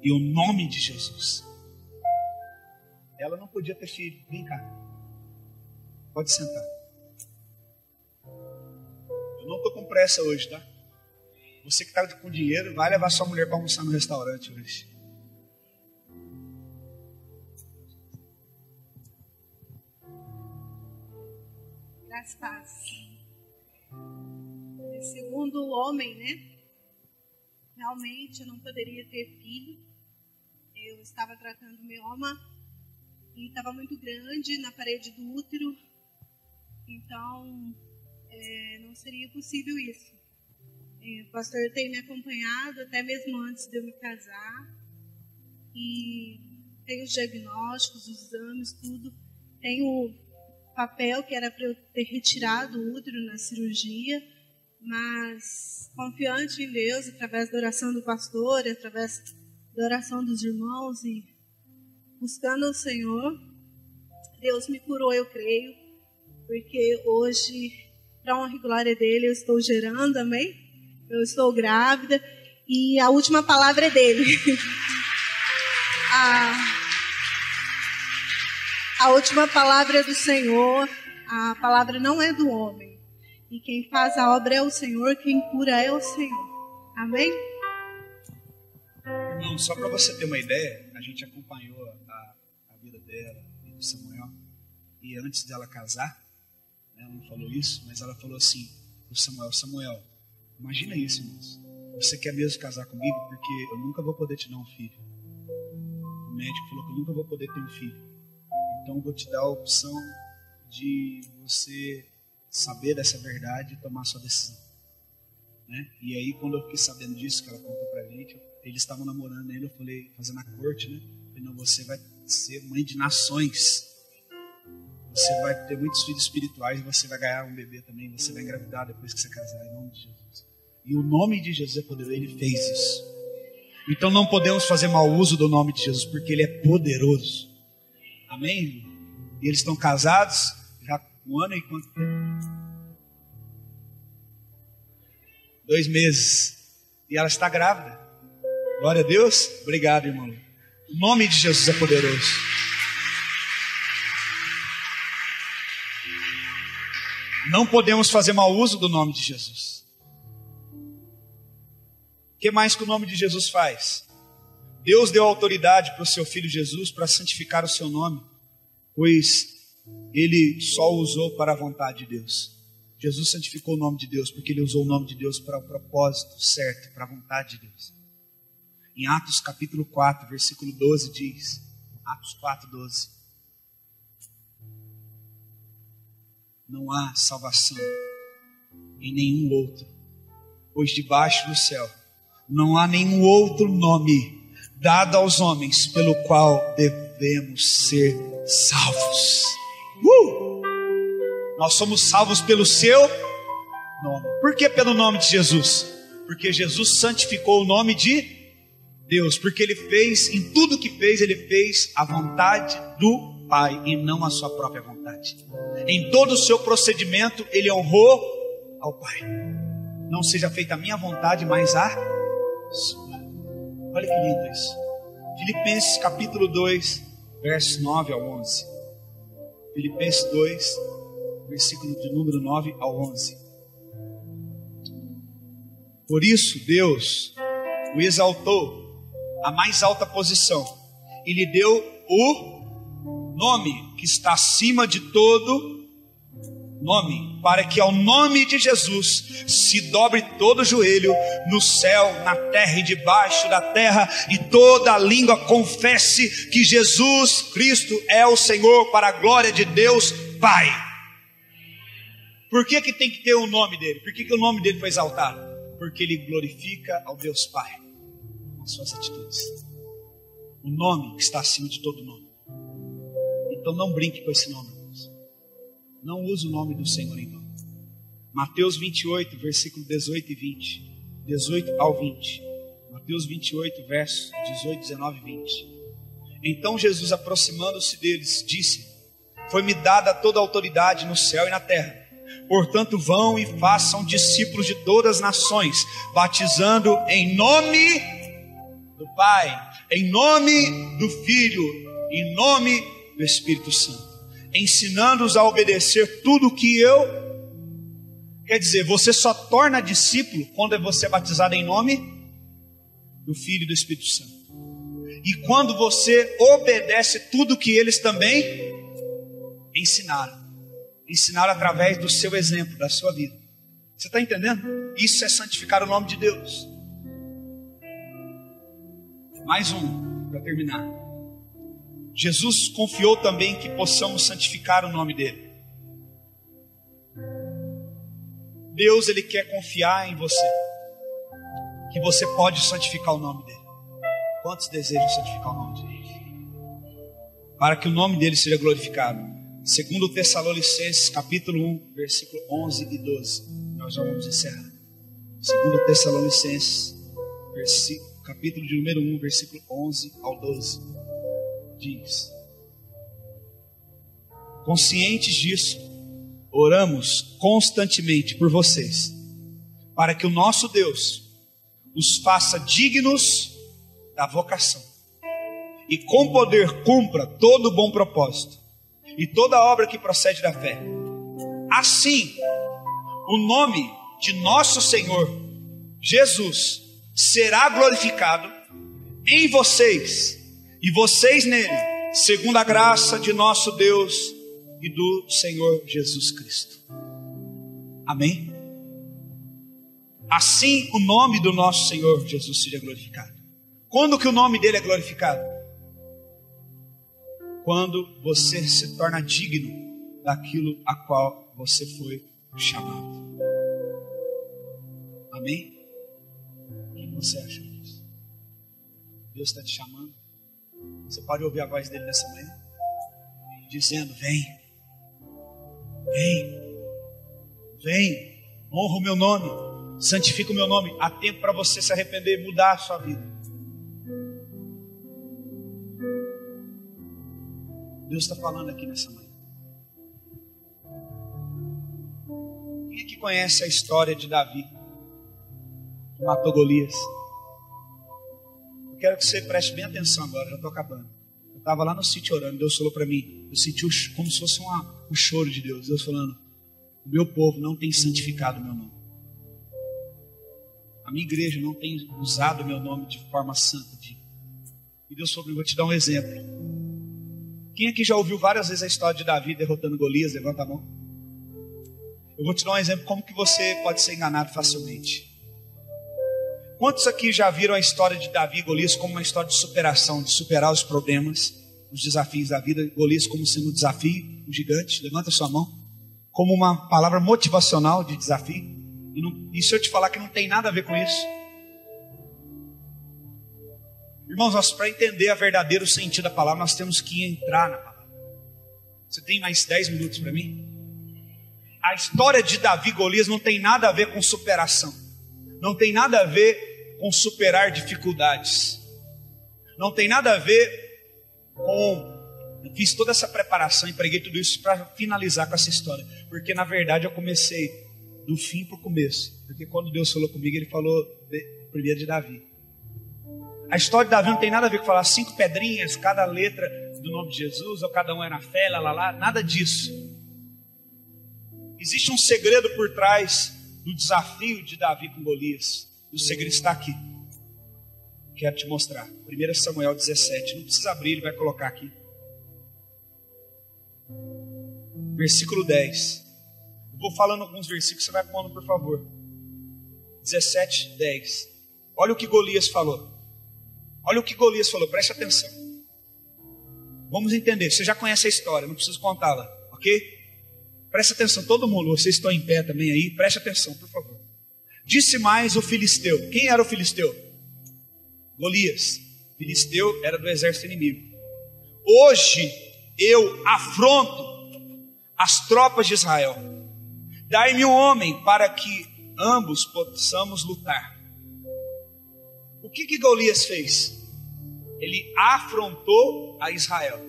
E o nome de Jesus. Ela não podia ter filho. Vem cá. Pode sentar. Eu não estou com pressa hoje, tá? Você que está com dinheiro, vai levar sua mulher para almoçar no restaurante hoje. Paz. Segundo o homem, né? Realmente eu não poderia ter filho. Eu estava tratando mioma e estava muito grande na parede do útero. Então, não seria possível isso. O pastor tem me acompanhado até mesmo antes de eu me casar. E tem os diagnósticos, os exames, tudo. Tem o papel que era para eu ter retirado o útero na cirurgia, mas confiante em Deus, através da oração do pastor, através da oração dos irmãos e buscando o Senhor, Deus me curou, eu creio, porque hoje, para a honra e glória dele, eu estou gerando, amém? Eu estou grávida e a última palavra é dele. A última palavra é do Senhor, a palavra não é do homem. E quem faz a obra é o Senhor, quem cura é o Senhor. Amém? Irmão, só para você ter uma ideia, a gente acompanhou a vida dela e do Samuel. E antes dela casar, ela não falou isso, mas ela falou assim pro Samuel, imagina isso, irmãos. Você quer mesmo casar comigo? Porque eu nunca vou poder te dar um filho. O médico falou que eu nunca vou poder ter um filho. Então eu vou te dar a opção de você saber dessa verdade e tomar sua decisão, né? E aí, quando eu fiquei sabendo disso, que ela contou pra gente, eles estavam namorando ainda, eu falei, fazendo a corte, né? Eu falei, não, você vai ser mãe de nações, você vai ter muitos filhos espirituais e você vai ganhar um bebê também, você vai engravidar depois que você casar, em nome de Jesus. E o nome de Jesus é poderoso, ele fez isso. Então não podemos fazer mau uso do nome de Jesus, porque ele é poderoso. Amém? E eles estão casados já 1 ano e quanto tempo? 2 meses. E ela está grávida. Glória a Deus. Obrigado, irmão. O nome de Jesus é poderoso. Não podemos fazer mau uso do nome de Jesus. O que mais que o nome de Jesus faz? Deus deu autoridade para o seu Filho Jesus para santificar o seu nome, pois ele só o usou para a vontade de Deus. Jesus santificou o nome de Deus porque ele usou o nome de Deus para o propósito certo, para a vontade de Deus. Em Atos capítulo 4, versículo 12 diz, Atos 4, 12. Não há salvação em nenhum outro, pois debaixo do céu não há nenhum outro nome dado aos homens pelo qual devemos ser salvos. Nós somos salvos pelo seu nome. Por que pelo nome de Jesus? Porque Jesus santificou o nome de Deus. Porque ele fez, em tudo que fez, ele fez a vontade do Pai e não a sua própria vontade. Em todo o seu procedimento, ele honrou ao Pai. Não seja feita a minha vontade, mas a sua. Olha que lindo isso. Filipenses capítulo 2, versos 9 ao 11. Filipenses 2, versículo de número 9 ao 11. Por isso Deus o exaltou à mais alta posição e lhe deu o nome que está acima de todo nome, para que ao nome de Jesus se dobre todo joelho no céu, na terra e debaixo da terra, e toda a língua confesse que Jesus Cristo é o Senhor, para a glória de Deus Pai. Por que tem que ter o nome dele? Por que o nome dele foi exaltado? Porque ele glorifica ao Deus Pai com as suas atitudes. O nome que está acima de todo nome. Então não brinque com esse nome. Não use o nome do Senhor em vão. Mateus 28, versículo 18 e 20. 18 ao 20. Mateus 28, versos 18, 19 e 20. Então Jesus, aproximando-se deles, disse: foi-me dada toda a autoridade no céu e na terra. Portanto, vão e façam discípulos de todas as nações, batizando em nome do Pai, em nome do Filho, em nome do Espírito Santo, ensinando-os a obedecer tudo o que eu... Quer dizer, você só torna discípulo quando você é batizado em nome do Filho e do Espírito Santo. E quando você obedece tudo o que eles também ensinaram. Ensinaram através do seu exemplo, da sua vida. Você está entendendo? Isso é santificar o nome de Deus. Mais um, para terminar. Jesus confiou também que possamos santificar o nome dele. Deus, ele quer confiar em você, que você pode santificar o nome dele. Quantos desejam santificar o nome dele? Para que o nome dele seja glorificado. Segundo Tessalonicenses, capítulo 1, versículo 11 e 12. Nós já vamos encerrar. Segundo Tessalonicenses, capítulo de número 1, versículo 11 ao 12. Diz: conscientes disso, oramos constantemente por vocês, para que o nosso Deus os faça dignos da vocação e com poder cumpra todo o bom propósito e toda obra que procede da fé. Assim, o nome de nosso Senhor Jesus será glorificado em vocês e vocês nele, segundo a graça de nosso Deus e do Senhor Jesus Cristo. Amém? Assim o nome do nosso Senhor Jesus seja glorificado. Quando que o nome dele é glorificado? Quando você se torna digno daquilo a qual você foi chamado. Amém? O que você acha disso? Deus está te chamando. Você pode ouvir a voz dele nessa manhã? Dizendo: vem, vem, vem, honra o meu nome, santifica o meu nome. Há tempo para você se arrepender e mudar a sua vida. Deus está falando aqui nessa manhã. Quem é que conhece a história de Davi, que matou Golias? Eu quero que você preste bem atenção agora, já estou acabando. Eu estava lá no sítio orando, Deus falou para mim, eu senti como se fosse um choro de Deus. Deus falando: o meu povo não tem santificado o meu nome. A minha igreja não tem usado o meu nome de forma santa. E Deus falou: vou te dar um exemplo. Quem aqui já ouviu várias vezes a história de Davi derrotando Golias? Levanta a mão. Eu vou te dar um exemplo como que você pode ser enganado facilmente. Quantos aqui já viram a história de Davi e Golias como uma história de superação, de superar os problemas, os desafios da vida? Golias como sendo um desafio, um gigante. Levanta a sua mão. Como uma palavra motivacional de desafio. E se eu te falar que não tem nada a ver com isso? Irmãos, nós, para entender o verdadeiro sentido da palavra, nós temos que entrar na palavra. Você tem mais 10 minutos para mim? A história de Davi e Golias não tem nada a ver com superação. Não tem nada a ver com superar dificuldades. Não tem nada a ver com... Eu fiz toda essa preparação e preguei tudo isso para finalizar com essa história. Porque na verdade eu comecei do fim para o começo. Porque quando Deus falou comigo, Ele falou primeiro de Davi. A história de Davi não tem nada a ver com falar 5 pedrinhas, cada letra do nome de Jesus, ou cada um é na fé, nada disso. Existe um segredo por trás do desafio de Davi com Golias. E o segredo está aqui. Quero te mostrar. 1 Samuel 17. Não precisa abrir, ele vai colocar aqui. Versículo 10. Eu vou falando alguns versículos, você vai pondo, por favor. 17, 10. Olha o que Golias falou. Olha o que Golias falou, preste atenção. Vamos entender, você já conhece a história, não preciso contá-la, ok? Preste atenção, todo mundo, vocês estão em pé também aí, preste atenção, por favor. Disse mais o filisteu. Quem era o filisteu? Golias. Filisteu era do exército inimigo. Hoje eu afronto as tropas de Israel. Dai-me um homem para que ambos possamos lutar. O que Golias fez? Ele afrontou a Israel.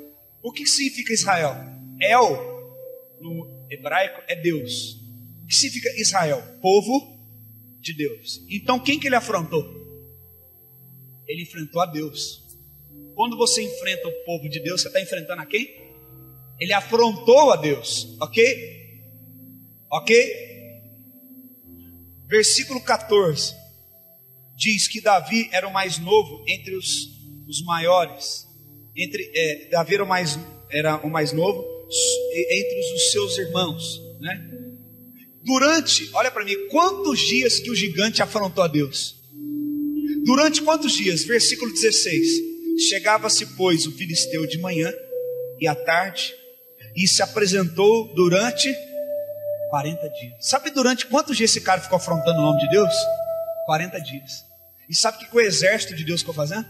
O que significa Israel? El, no hebraico, é Deus. O que significa Israel? Povo de Deus. Então quem que ele afrontou? Ele enfrentou a Deus. Quando você enfrenta o povo de Deus, você está enfrentando a quem? Ele afrontou a Deus. Ok? Ok? Versículo 14 diz que Davi era o mais novo entre os maiores. Davi era o mais novo entre os seus irmãos, né? Olha para mim, quantos dias que o gigante afrontou a Deus? Durante quantos dias? Versículo 16. Chegava-se, pois, o filisteu de manhã e à tarde, e se apresentou durante 40 dias. Sabe durante quantos dias esse cara ficou afrontando o nome de Deus? 40 dias. E sabe o que o exército de Deus ficou fazendo?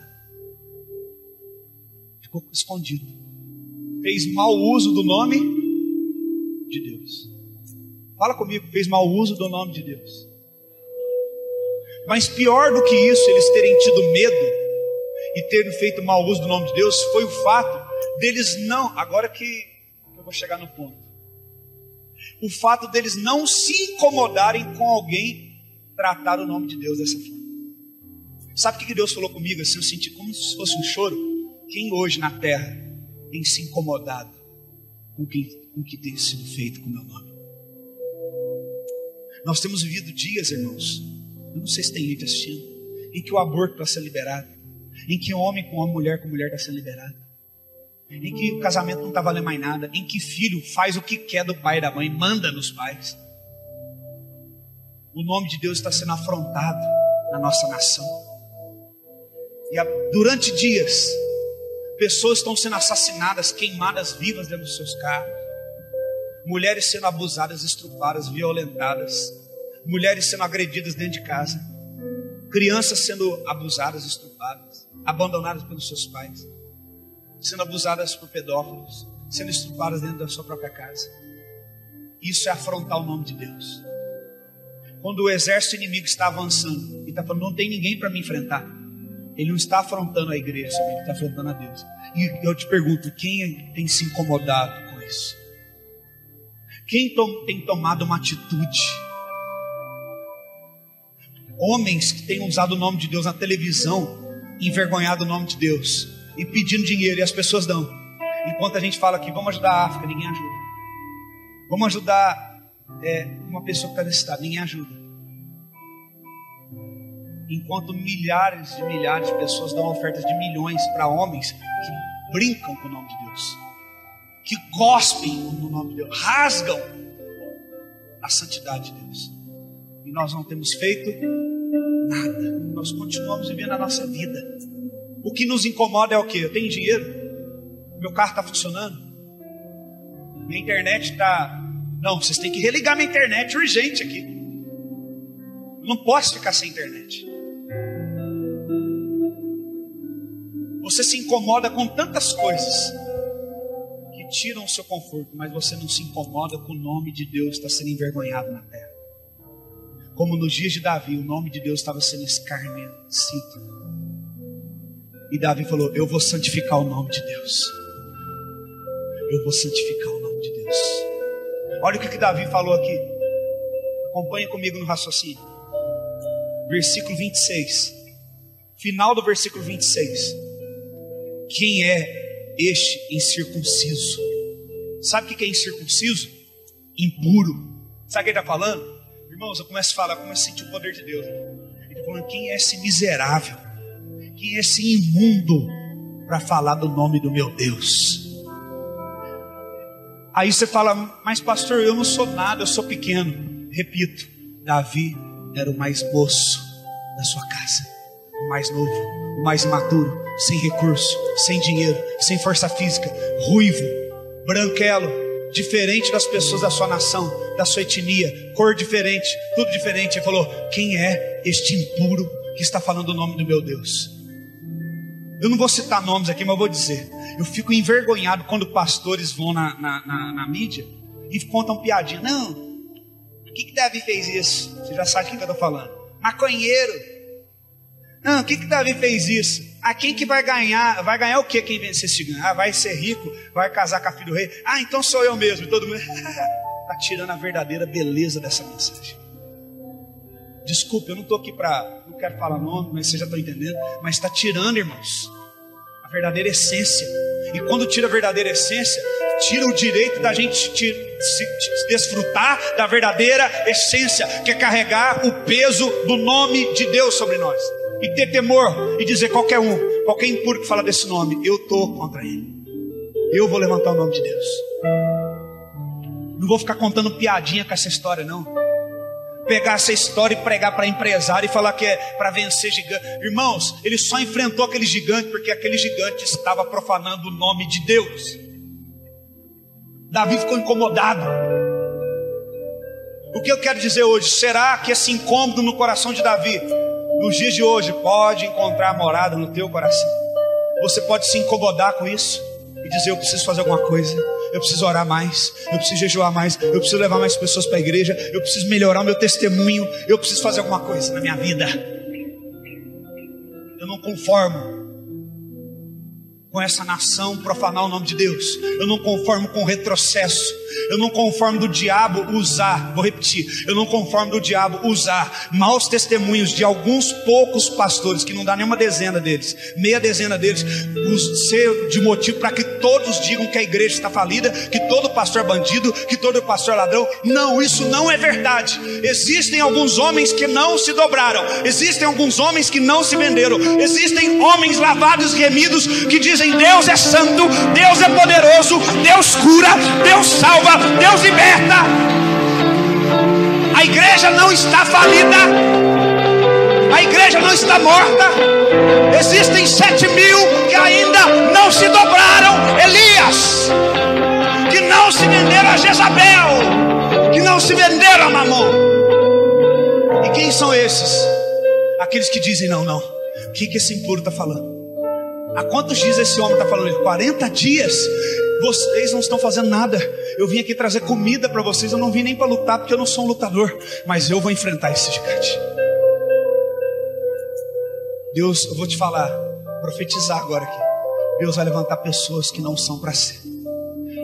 Ficou escondido. Fez mau uso do nome de Deus. Fala comigo, fez mau uso do nome de Deus. Mas pior do que isso, eles terem tido medo e terem feito mau uso do nome de Deus, foi o fato deles não, agora que eu vou chegar no ponto, o fato deles não se incomodarem com alguém tratar o nome de Deus dessa forma. Sabe o que Deus falou comigo? Assim, eu senti como se fosse um choro. Quem hoje na terra tem se incomodado com o que tem sido feito com o meu nome? Nós temos vivido dias, irmãos, eu não sei se tem gente assistindo, em que o aborto está sendo liberado, em que homem com homem, mulher com mulher está sendo liberado, em que o casamento não está valendo mais nada, em que filho faz o que quer do pai e da mãe, manda nos pais. O nome de Deus está sendo afrontado na nossa nação. E durante dias, pessoas estão sendo assassinadas, queimadas vivas dentro dos seus carros. mulheres sendo abusadas, estupradas, violentadas, mulheres sendo agredidas dentro de casa, crianças sendo abusadas, estupradas, abandonadas pelos seus pais, sendo abusadas por pedófilos, sendo estupradas dentro da sua própria casa. Isso é afrontar o nome de Deus. Quando o exército inimigo está avançando e está falando, não tem ninguém para me enfrentar, ele não está afrontando a igreja, ele está afrontando a Deus. E eu te pergunto, quem tem se incomodado com isso? Quem tem tomado uma atitude? Homens que têm usado o nome de Deus na televisão, envergonhado o nome de Deus e pedindo dinheiro, e as pessoas dão. Enquanto a gente fala aqui, vamos ajudar a África, ninguém ajuda. Vamos ajudar uma pessoa que está necessitada, ninguém ajuda. Enquanto milhares de pessoas dão ofertas de milhões para homens que brincam com o nome de Deus, que cospem no nome de Deus, rasgam a santidade de Deus. E nós não temos feito nada. Nós continuamos vivendo a nossa vida. O que nos incomoda é o quê? Eu tenho dinheiro, meu carro está funcionando, minha internet está... Não, vocês têm que religar minha internet urgente aqui. Eu não posso ficar sem internet. Você se incomoda com tantas coisas que tiram o seu conforto, mas você não se incomoda com o nome de Deus estar sendo envergonhado na terra. Como nos dias de Davi, o nome de Deus estava sendo escarnecido. E Davi falou, eu vou santificar o nome de Deus. Eu vou santificar o nome de Deus. Olha o que Davi falou aqui. Acompanhe comigo no raciocínio. Versículo 26. Final do versículo 26. Quem é este incircunciso? Sabe o que é incircunciso? Impuro. Sabe o que ele está falando? Irmãos, eu começo a falar, eu começo a sentir o poder de Deus. Ele está falando, quem é esse miserável? Quem é esse imundo para falar do nome do meu Deus? Aí você fala, mas pastor, eu não sou nada, eu sou pequeno. Repito, Davi era o mais moço da sua casa, o mais novo, o mais imaturo, sem recurso, sem dinheiro, sem força física, ruivo, branquelo, diferente das pessoas da sua nação, da sua etnia, cor diferente, tudo diferente. Ele falou, quem é este impuro que está falando o nome do meu Deus? Eu não vou citar nomes aqui, mas eu vou dizer. Eu fico envergonhado quando pastores vão na mídia e contam piadinha. Não, por que Davi fez isso? Você já sabe o que eu estou falando. Maconheiro. Não, o que Davi fez isso? Quem que vai ganhar? Vai ganhar o que quem vencer esse gigante? Vai ser rico, vai casar com a filha do rei. Então sou eu mesmo. E todo mundo está tirando a verdadeira beleza dessa mensagem. Desculpe, eu não estou aqui não quero falar nome, mas vocês já estão entendendo. Mas está tirando, irmãos, a verdadeira essência. E quando tira a verdadeira essência, tira o direito da gente se desfrutar da verdadeira essência, que é carregar o peso do nome de Deus sobre nós. E ter temor e dizer qualquer impuro que fala desse nome, eu estou contra ele. Eu vou levantar o nome de Deus. Não vou ficar contando piadinha com essa história, não. Pegar essa história e pregar para empresário e falar que é para vencer gigante. Irmãos, ele só enfrentou aquele gigante porque aquele gigante estava profanando o nome de Deus. Davi ficou incomodado. O que eu quero dizer hoje? Será que esse incômodo no coração de Davi, nos dias de hoje, pode encontrar morada no teu coração? Você pode se incomodar com isso e dizer, eu preciso fazer alguma coisa, eu preciso orar mais, eu preciso jejuar mais, eu preciso levar mais pessoas para a igreja, eu preciso melhorar o meu testemunho, eu preciso fazer alguma coisa na minha vida. Eu não conformo com essa nação profanar o nome de Deus. Eu não conformo com o retrocesso. Eu não conformo do diabo usar, vou repetir, eu não conformo do diabo usar maus testemunhos de alguns poucos pastores, que não dá nenhuma dezena deles, meia dezena deles, ser de motivo para que todos digam que a igreja está falida, que todo pastor é bandido, que todo pastor é ladrão. Não, isso não é verdade. Existem alguns homens que não se dobraram, existem alguns homens que não se venderam, existem homens lavados e remidos que dizem, Deus é santo, Deus é poderoso, Deus cura, Deus salva, Deus liberta. A igreja não está falida, a igreja não está morta. Existem 7.000 que ainda não se dobraram, Elias, que não se venderam a Jezabel. se venderam a Mamon. E quem são esses? Aqueles que dizem, não, o que esse impuro está falando? Há quantos dias esse homem está falando? 40 dias? Vocês não estão fazendo nada. Eu vim aqui trazer comida para vocês. Eu não vim nem para lutar, porque eu não sou um lutador. Mas eu vou enfrentar esse gigante. Deus, eu vou te falar, profetizar agora aqui. Deus vai levantar pessoas que não são para ser.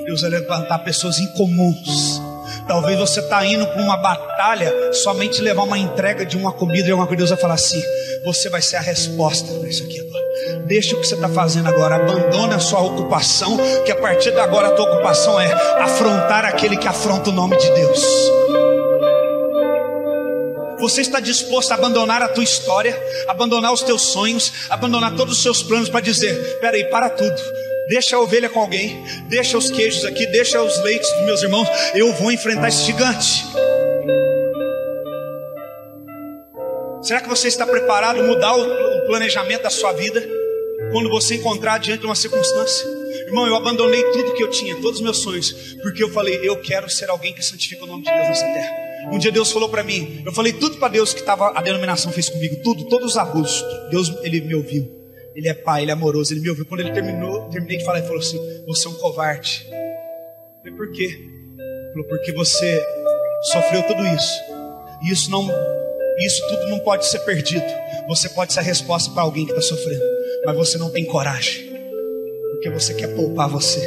Deus vai levantar pessoas incomuns. Talvez você está indo para uma batalha, somente levar uma entrega de uma comida e alguma coisa. Deus vai falar assim: você vai ser a resposta para isso aqui agora. Deixa o que você está fazendo agora, abandona a sua ocupação, que a partir de agora a tua ocupação é afrontar aquele que afronta o nome de Deus. Você está disposto a abandonar a tua história, abandonar os teus sonhos, abandonar todos os seus planos para dizer: peraí, para tudo, deixa a ovelha com alguém, deixa os queijos aqui, deixa os leites dos meus irmãos, eu vou enfrentar esse gigante. Será que você está preparado a mudar o planejamento da sua vida quando você encontrar diante de uma circunstância? Irmão, eu abandonei tudo que eu tinha, todos os meus sonhos, porque eu falei: eu quero ser alguém que santifica o nome de Deus nessa terra. Um dia Deus falou para mim, eu falei tudo para Deus que a denominação fez comigo, todos os abusos. Deus, Ele me ouviu. Ele é pai, Ele é amoroso, Ele me ouviu. Quando Ele terminei de falar, Ele falou assim: você é um covarde. Eu falei: por quê? Ele falou: porque você sofreu tudo isso. E isso tudo não pode ser perdido. Você pode ser a resposta para alguém que está sofrendo, mas você não tem coragem, porque você quer poupar você.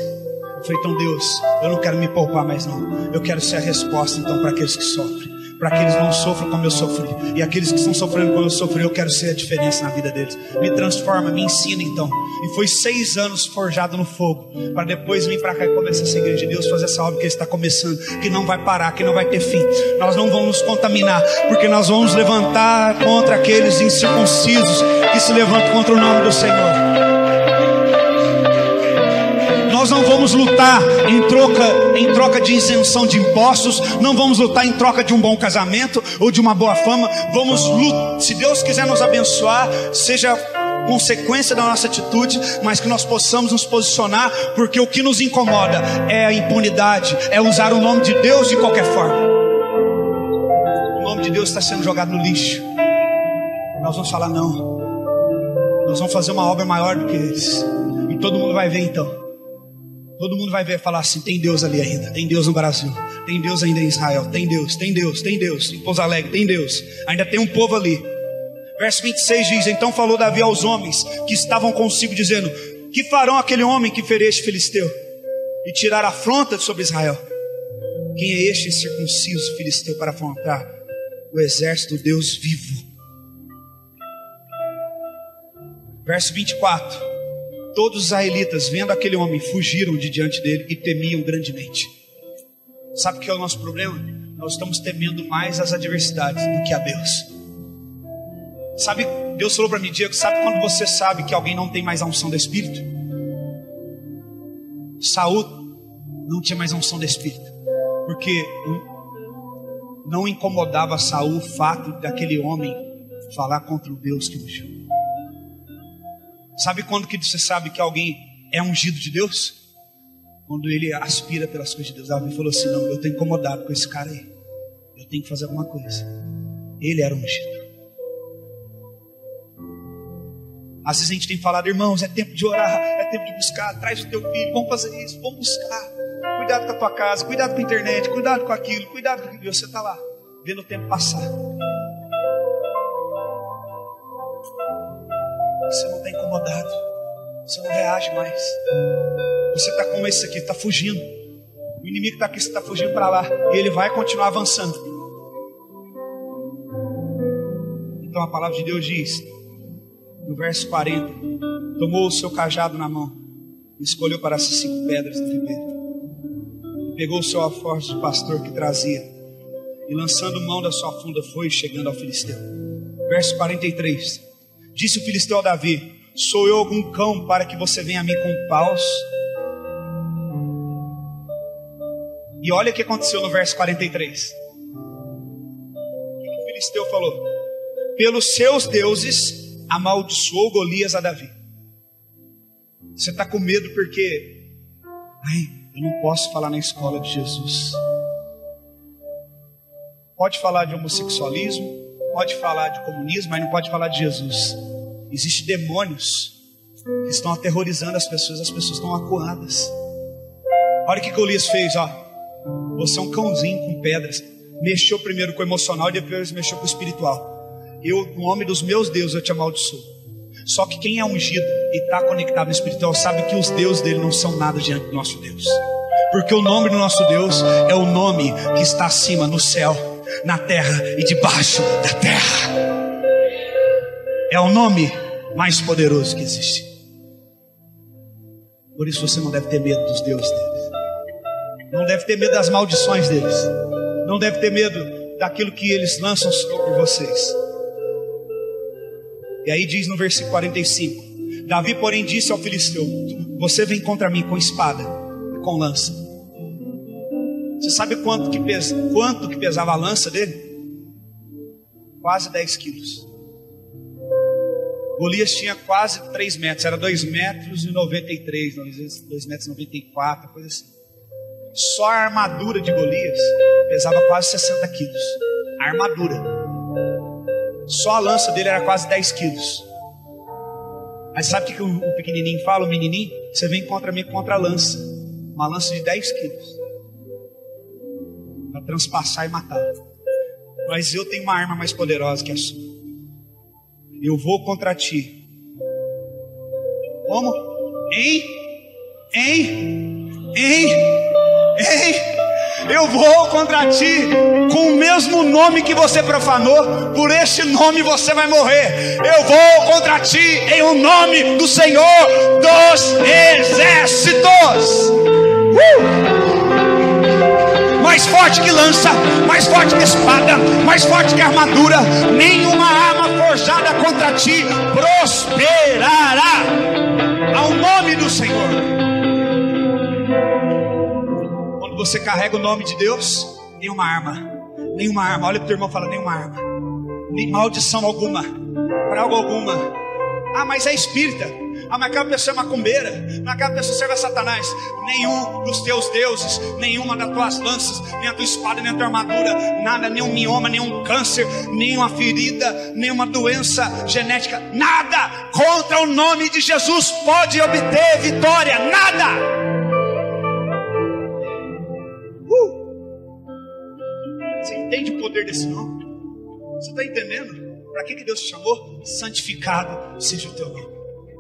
Eu falei: então Deus, eu não quero me poupar mais não. Eu quero ser a resposta então para aqueles que sofrem, para aqueles que não sofrem como eu sofri. E aqueles que estão sofrendo como eu sofri, eu quero ser a diferença na vida deles. Me transforma, me ensina então. E foi 6 anos forjado no fogo, para depois vir para cá e começar essa igreja de Deus, fazer essa obra que Ele está começando, que não vai parar, que não vai ter fim. Nós não vamos nos contaminar, porque nós vamos levantar contra aqueles incircuncisos que se levantam contra o nome do Senhor. Nós não vamos lutar em troca de isenção de impostos. Não vamos lutar em troca de um bom casamento ou de uma boa fama. Vamos lutar, se Deus quiser nos abençoar, seja consequência da nossa atitude, mas que nós possamos nos posicionar, porque o que nos incomoda é a impunidade, é usar o nome de Deus de qualquer forma. O nome de Deus está sendo jogado no lixo. Nós vamos falar: não, nós vamos fazer uma obra maior do que eles. E todo mundo vai ver então. Todo mundo vai ver e falar assim: tem Deus ali ainda, tem Deus no Brasil, tem Deus ainda em Israel, tem Deus em Pouso Alegre, tem Deus, ainda tem um povo ali. Verso 26 diz: então falou Davi aos homens que estavam consigo, dizendo: que farão aquele homem que ferir este filisteu e tirar a afronta sobre Israel? Quem é este circunciso filisteu para afrontar o exército do Deus vivo? Verso 24: todos os israelitas, vendo aquele homem, fugiram de diante dele e temiam grandemente. Sabe o que é o nosso problema? Nós estamos temendo mais as adversidades do que a Deus. Sabe, Deus falou para mim: Diego, sabe quando você sabe que alguém não tem mais a unção do Espírito? Saul não tinha mais a unção do Espírito, porque não incomodava Saul o fato daquele homem falar contra o Deus que ungiu. Sabe quando que você sabe que alguém é ungido de Deus? Quando ele aspira pelas coisas de Deus. Davi falou assim: não, eu estou incomodado com esse cara aí, eu tenho que fazer alguma coisa. Ele era ungido. Às vezes a gente tem falado: irmãos, é tempo de orar, é tempo de buscar, traz o teu filho, vamos fazer isso, vamos buscar. Cuidado com a tua casa, cuidado com a internet, cuidado com aquilo, cuidado com aquilo. Você está lá, vendo o tempo passar. Você não está incomodado, você não reage mais. Você está como esse aqui, está fugindo. O inimigo está aqui, você está fugindo para lá, e ele vai continuar avançando. Então a palavra de Deus diz, no verso 40: tomou o seu cajado na mão, escolheu para si 5 pedras do ribeiro, e pegou o seu alforje de pastor que trazia, e lançando mão da sua funda foi chegando ao filisteu. Verso 43: disse o filisteu a Davi: sou eu algum cão para que você venha a mim com paus? E olha o que aconteceu no verso 43. O que o filisteu falou? Pelos seus deuses amaldiçoou Golias a Davi. Você está com medo porque eu não posso falar na escola de Jesus. Pode falar de homossexualismo, pode falar de comunismo, mas não pode falar de Jesus. Existem demônios que estão aterrorizando as pessoas estão acuadas. Olha o que Golias fez, ó. Você é um cãozinho com pedras. Mexeu primeiro com o emocional e depois mexeu com o espiritual. Eu, no nome dos meus deuses, eu te amaldiçoo. Só que quem é ungido e está conectado no espiritual sabe que os deuses dele não são nada diante do nosso Deus. Porque o nome do nosso Deus é o nome que está acima no céu, na terra e debaixo da terra. É o nome mais poderoso que existe. Por isso você não deve ter medo dos deuses deles. Não deve ter medo das maldições deles. Não deve ter medo daquilo que eles lançam sobre vocês. E aí diz no versículo 45: Davi, porém, disse ao filisteu: você vem contra mim com espada e com lança. Você sabe quanto que pesava a lança dele? Quase 10 quilos. Golias tinha quase 3 metros. Era 2 metros e 93, 2 metros e 94, coisa assim. Só a armadura de Golias pesava quase 60 quilos. A armadura. Só a lança dele era quase 10 quilos. Mas sabe o que o pequenininho fala, o menininho? Você vem contra mim contra a lança. Uma lança de 10 quilos. Para transpassar e matar. Mas eu tenho uma arma mais poderosa que a sua. Eu vou contra ti. Como? Eu vou contra ti com o mesmo nome que você profanou. Por este nome você vai morrer. Eu vou contra ti em o nome do Senhor dos Exércitos. Mais forte que lança, mais forte que espada, mais forte que armadura. Nenhuma arma forjada contra ti prosperará. Ao nome do Senhor. Quando você carrega o nome de Deus, nenhuma arma, olha para o teu irmão e fala: nenhuma arma, nem maldição alguma, praga alguma. Ah, mas é espírita. Ah, mas aquela pessoa é macumbeira. Mas aquela pessoa serve a Satanás. Nenhum dos teus deuses, nenhuma das tuas lanças, nem a tua espada, nem a tua armadura, nada, nenhum mioma, nenhum câncer, nenhuma ferida, nenhuma doença genética, nada contra o nome de Jesus pode obter vitória. Nada. Você entende o poder desse nome? Você está entendendo? Para que Deus te chamou? Santificado seja o teu nome.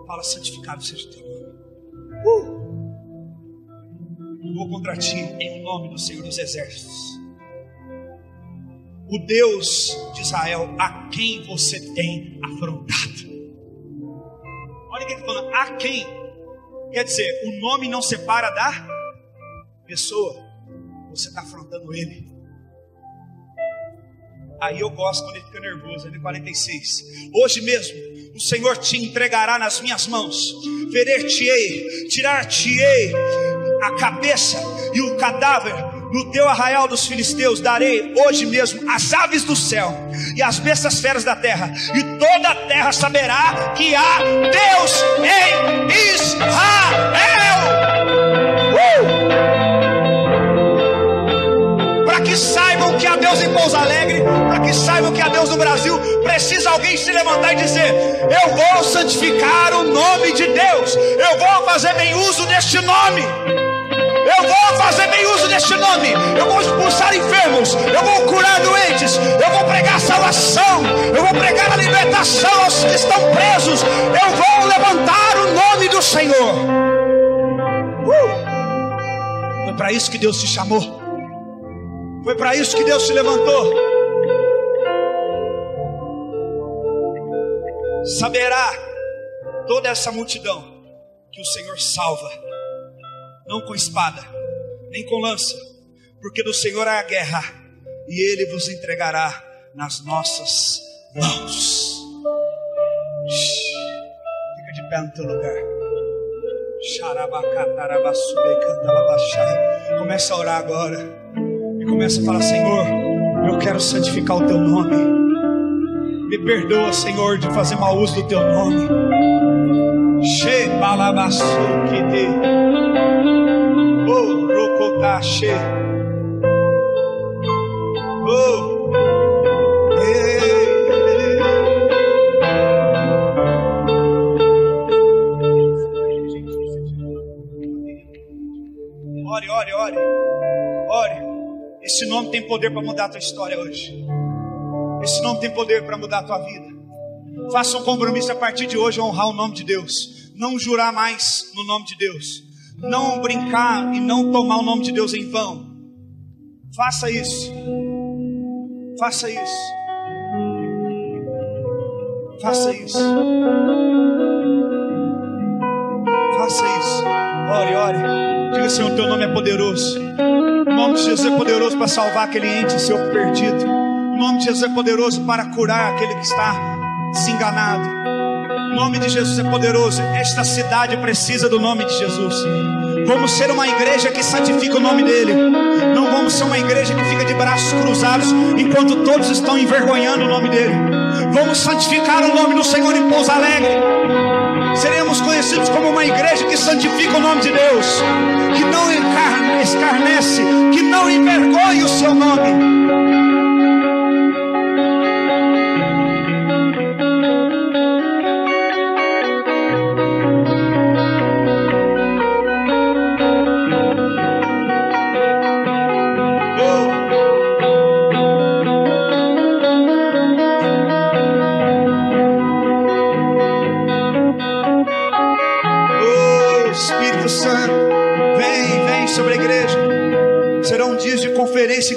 Fala: santificado seja o teu nome. Eu vou contra ti em nome do Senhor dos Exércitos, o Deus de Israel, a quem você tem afrontado. Olha o que ele está falando: a quem. Quer dizer, o nome não separa da pessoa. Você está afrontando ele. Aí eu gosto quando ele fica nervoso. Ele 46. Hoje mesmo o Senhor te entregará nas minhas mãos. Ferir-te-ei, tirar-te-ei a cabeça e o cadáver no teu arraial dos filisteus. Darei hoje mesmo as aves do céu e as bestas feras da terra, e toda a terra saberá que há Deus em Israel. Para que saibam que há Deus em Pouso Alegre, para que saibam que há Deus no Brasil, precisa alguém se levantar e dizer: eu vou santificar o nome de Deus, eu vou fazer bem uso deste nome, eu vou fazer bem uso deste nome, eu vou expulsar enfermos, eu vou curar doentes, eu vou pregar salvação, eu vou pregar a libertação aos que estão presos, eu vou levantar o nome do Senhor. Foi para isso que Deus te chamou. Foi para isso que Deus te levantou. Saberá toda essa multidão que o Senhor salva, não com espada, nem com lança, porque do Senhor é a guerra, e Ele vos entregará nas nossas mãos. Fica de pé no teu lugar. Começa a orar agora. Começa a falar: Senhor, eu quero santificar o teu nome. Me perdoa, Senhor, de fazer mau uso do teu nome. Ore, ore, ore. Ore. Esse nome tem poder para mudar a tua história hoje. Esse nome tem poder para mudar a tua vida. Faça um compromisso a partir de hoje, honrar o nome de Deus. Não jurar mais no nome de Deus. Não brincar e não tomar o nome de Deus em vão. Faça isso. Faça isso. Faça isso. Faça isso. Ore, ore. Diga, Senhor, teu nome é poderoso. O nome de Jesus é poderoso para salvar aquele ente seu perdido. O nome de Jesus é poderoso para curar aquele que está desenganado. O nome de Jesus é poderoso. Esta cidade precisa do nome de Jesus. Vamos ser uma igreja que santifica o nome dele. Não vamos ser uma igreja que fica de braços cruzados enquanto todos estão envergonhando o nome dele. Vamos santificar o nome do Senhor em Pouso Alegre. Seremos conhecidos como uma igreja que santifica o nome de Deus, que não escarnece, que não envergonha o seu nome.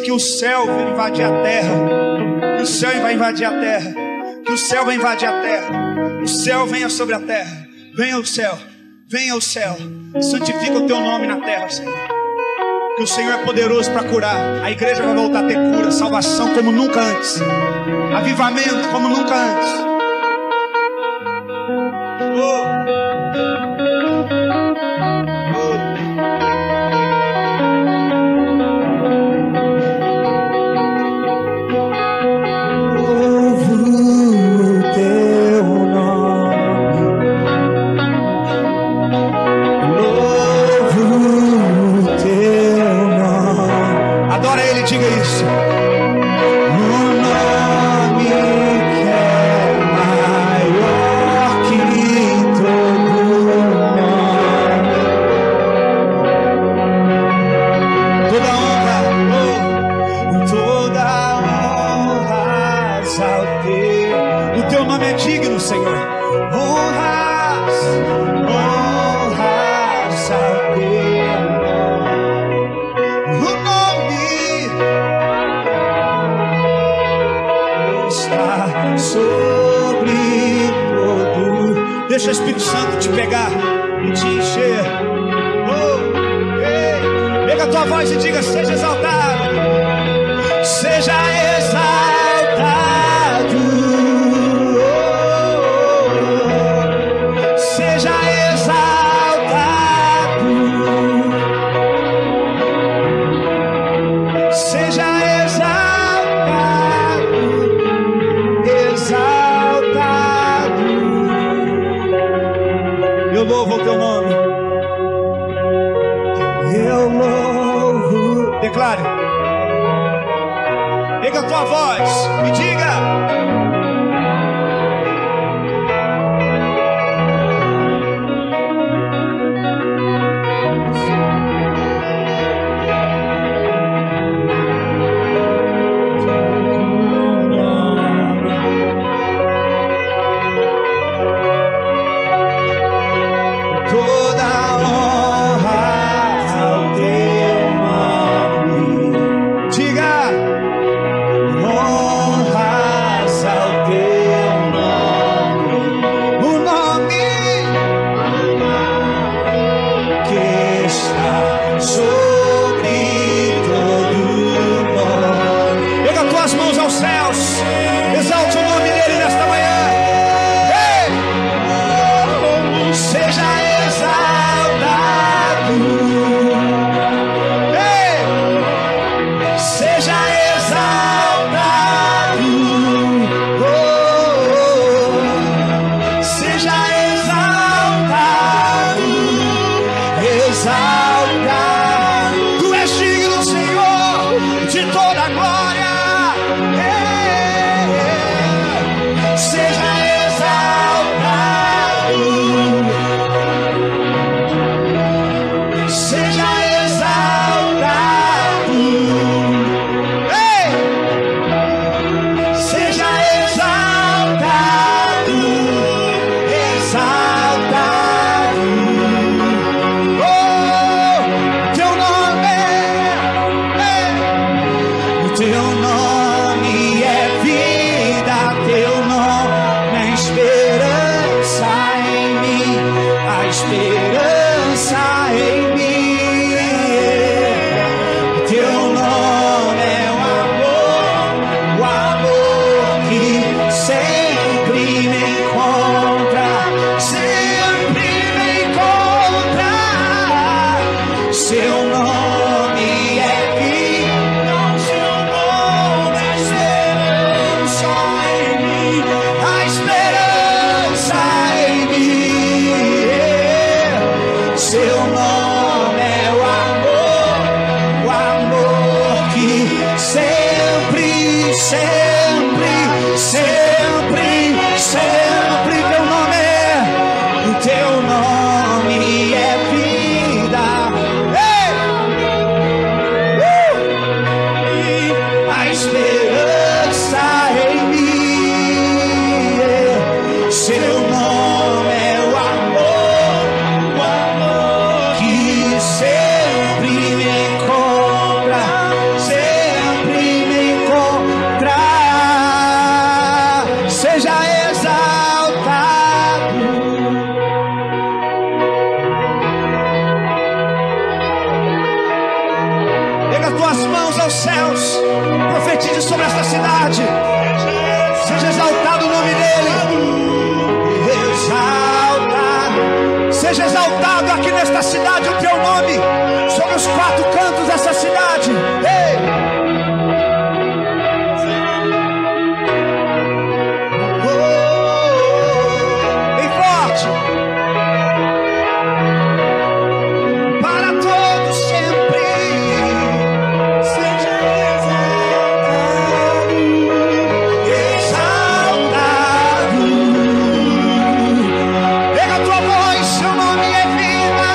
Que o céu vai invadir a terra. Que o céu vai invadir a terra. Que o céu vai invadir a terra. O céu venha sobre a terra. Venha o céu. Venha o céu. Santifica o teu nome na terra, Senhor. Que o Senhor é poderoso para curar. A igreja vai voltar a ter cura, salvação como nunca antes. Avivamento como nunca antes. Deixa o Espírito Santo te pegar e te encher. Pega a tua voz e diga: seja exaltado. Seja exaltado. Seja exaltado. Seja exaltado. Exaltado. Eu louvo o teu nome. Eu louvo. Declare. Pega a tua voz e diga: seja exaltado. teu nome é o amor que sempre, sempre, sempre, sempre teu nome é, o teu nome é vida. A esperança em mim, seu nome é o amor que sempre me encontra, sempre me encontra. Seja exaltado. Pega as tuas mãos aos céus, profetize sobre esta cidade. Seja exaltado o nome dele. Exaltado. Seja exaltado aqui nesta cidade o teu nome, sobre os quatro cantos dessa cidade. Ei! Bem forte. Para todos sempre. Seja exaltado. Exaltado. Pega a tua voz, seu nome é vida.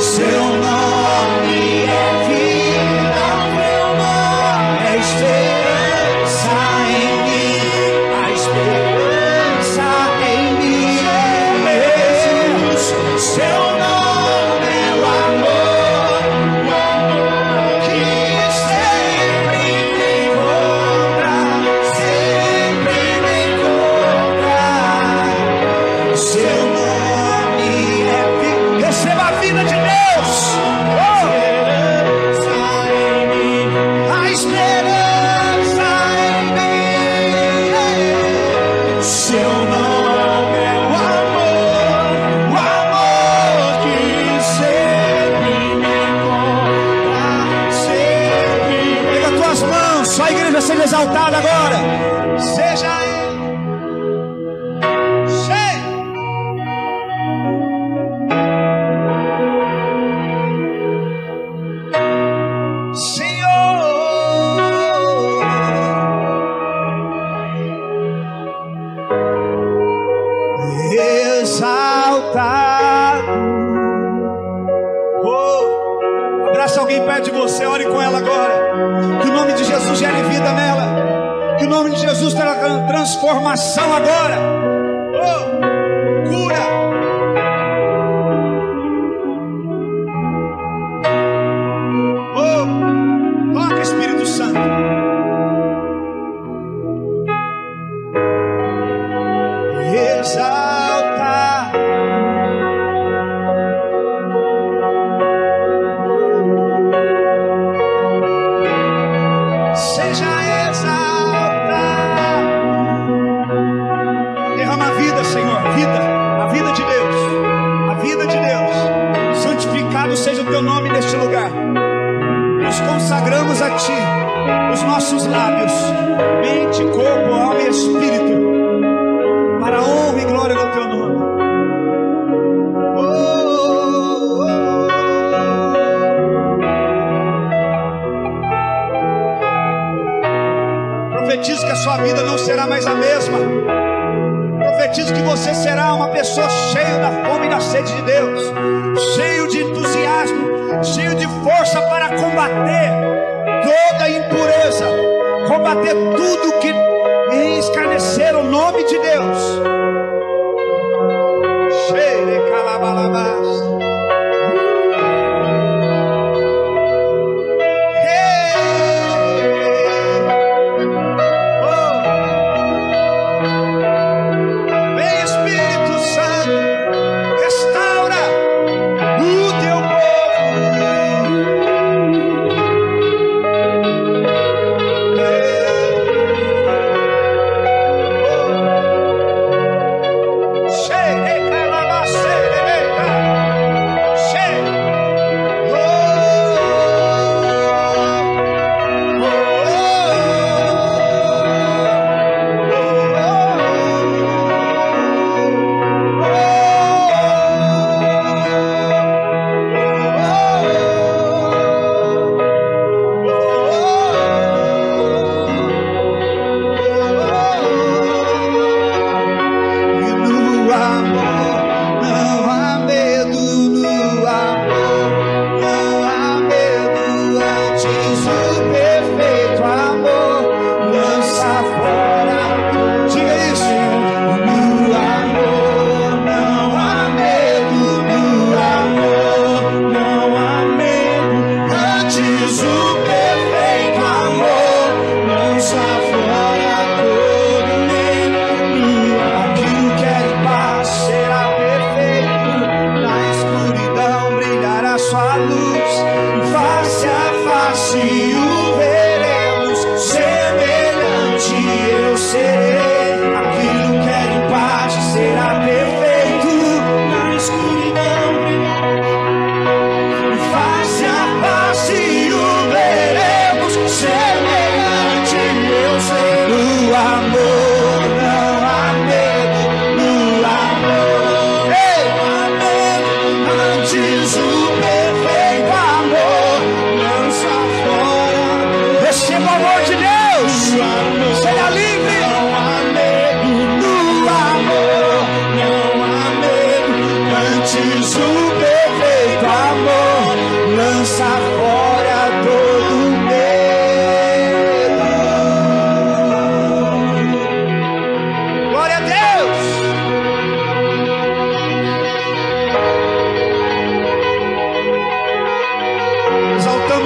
Seu nome é vida. Meu nome é esperança em mim. A esperança em mim. Jesus, seu nome é o amor que sempre me encontra, sempre me encontra. Seu nome é vida. Receba a vida de Deus. A esperança em mim. Seu nome é o amor que sempre me encontra, sempre. Pega as tuas mãos, só a igreja seja exaltada agora. Seja exaltado. Abraça alguém perto de você, ore com ela agora. Que o nome de Jesus gere vida nela. Que o nome de Jesus traga transformação agora. Cura. Toca, Espírito Santo. Exalta. Seja exaltado. Derrama a vida, Senhor, a vida de Deus, a vida de Deus. Santificado seja o teu nome neste lugar. Nos consagramos a ti, os nossos lábios, mente, corpo, alma e espírito, para a honra e glória do teu nome. Profetizo que a sua vida não será mais a mesma. Profetizo que você será uma pessoa cheia da fome e da sede de Deus, cheio de entusiasmo, cheio de força para combater toda impureza, combater tudo que escarnecer o nome de Deus. Cheio de calabalabás. Hey!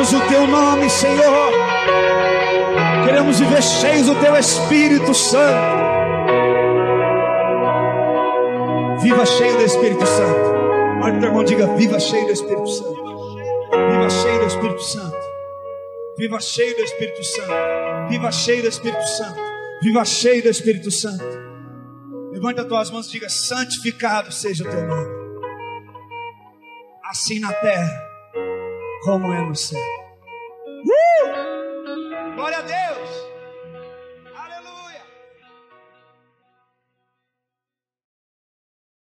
Glorificamos o teu nome, Senhor. Queremos viver cheios do teu Espírito Santo. Viva cheio do Espírito Santo. Olha o teu irmão, diga: viva cheio do Espírito Santo. Viva cheio do Espírito Santo. Viva cheio do Espírito Santo. Viva cheio do Espírito Santo. Viva cheio do Espírito Santo. Levanta as tuas mãos e diga: santificado seja o teu nome, assim na terra como é no céu. Glória a Deus.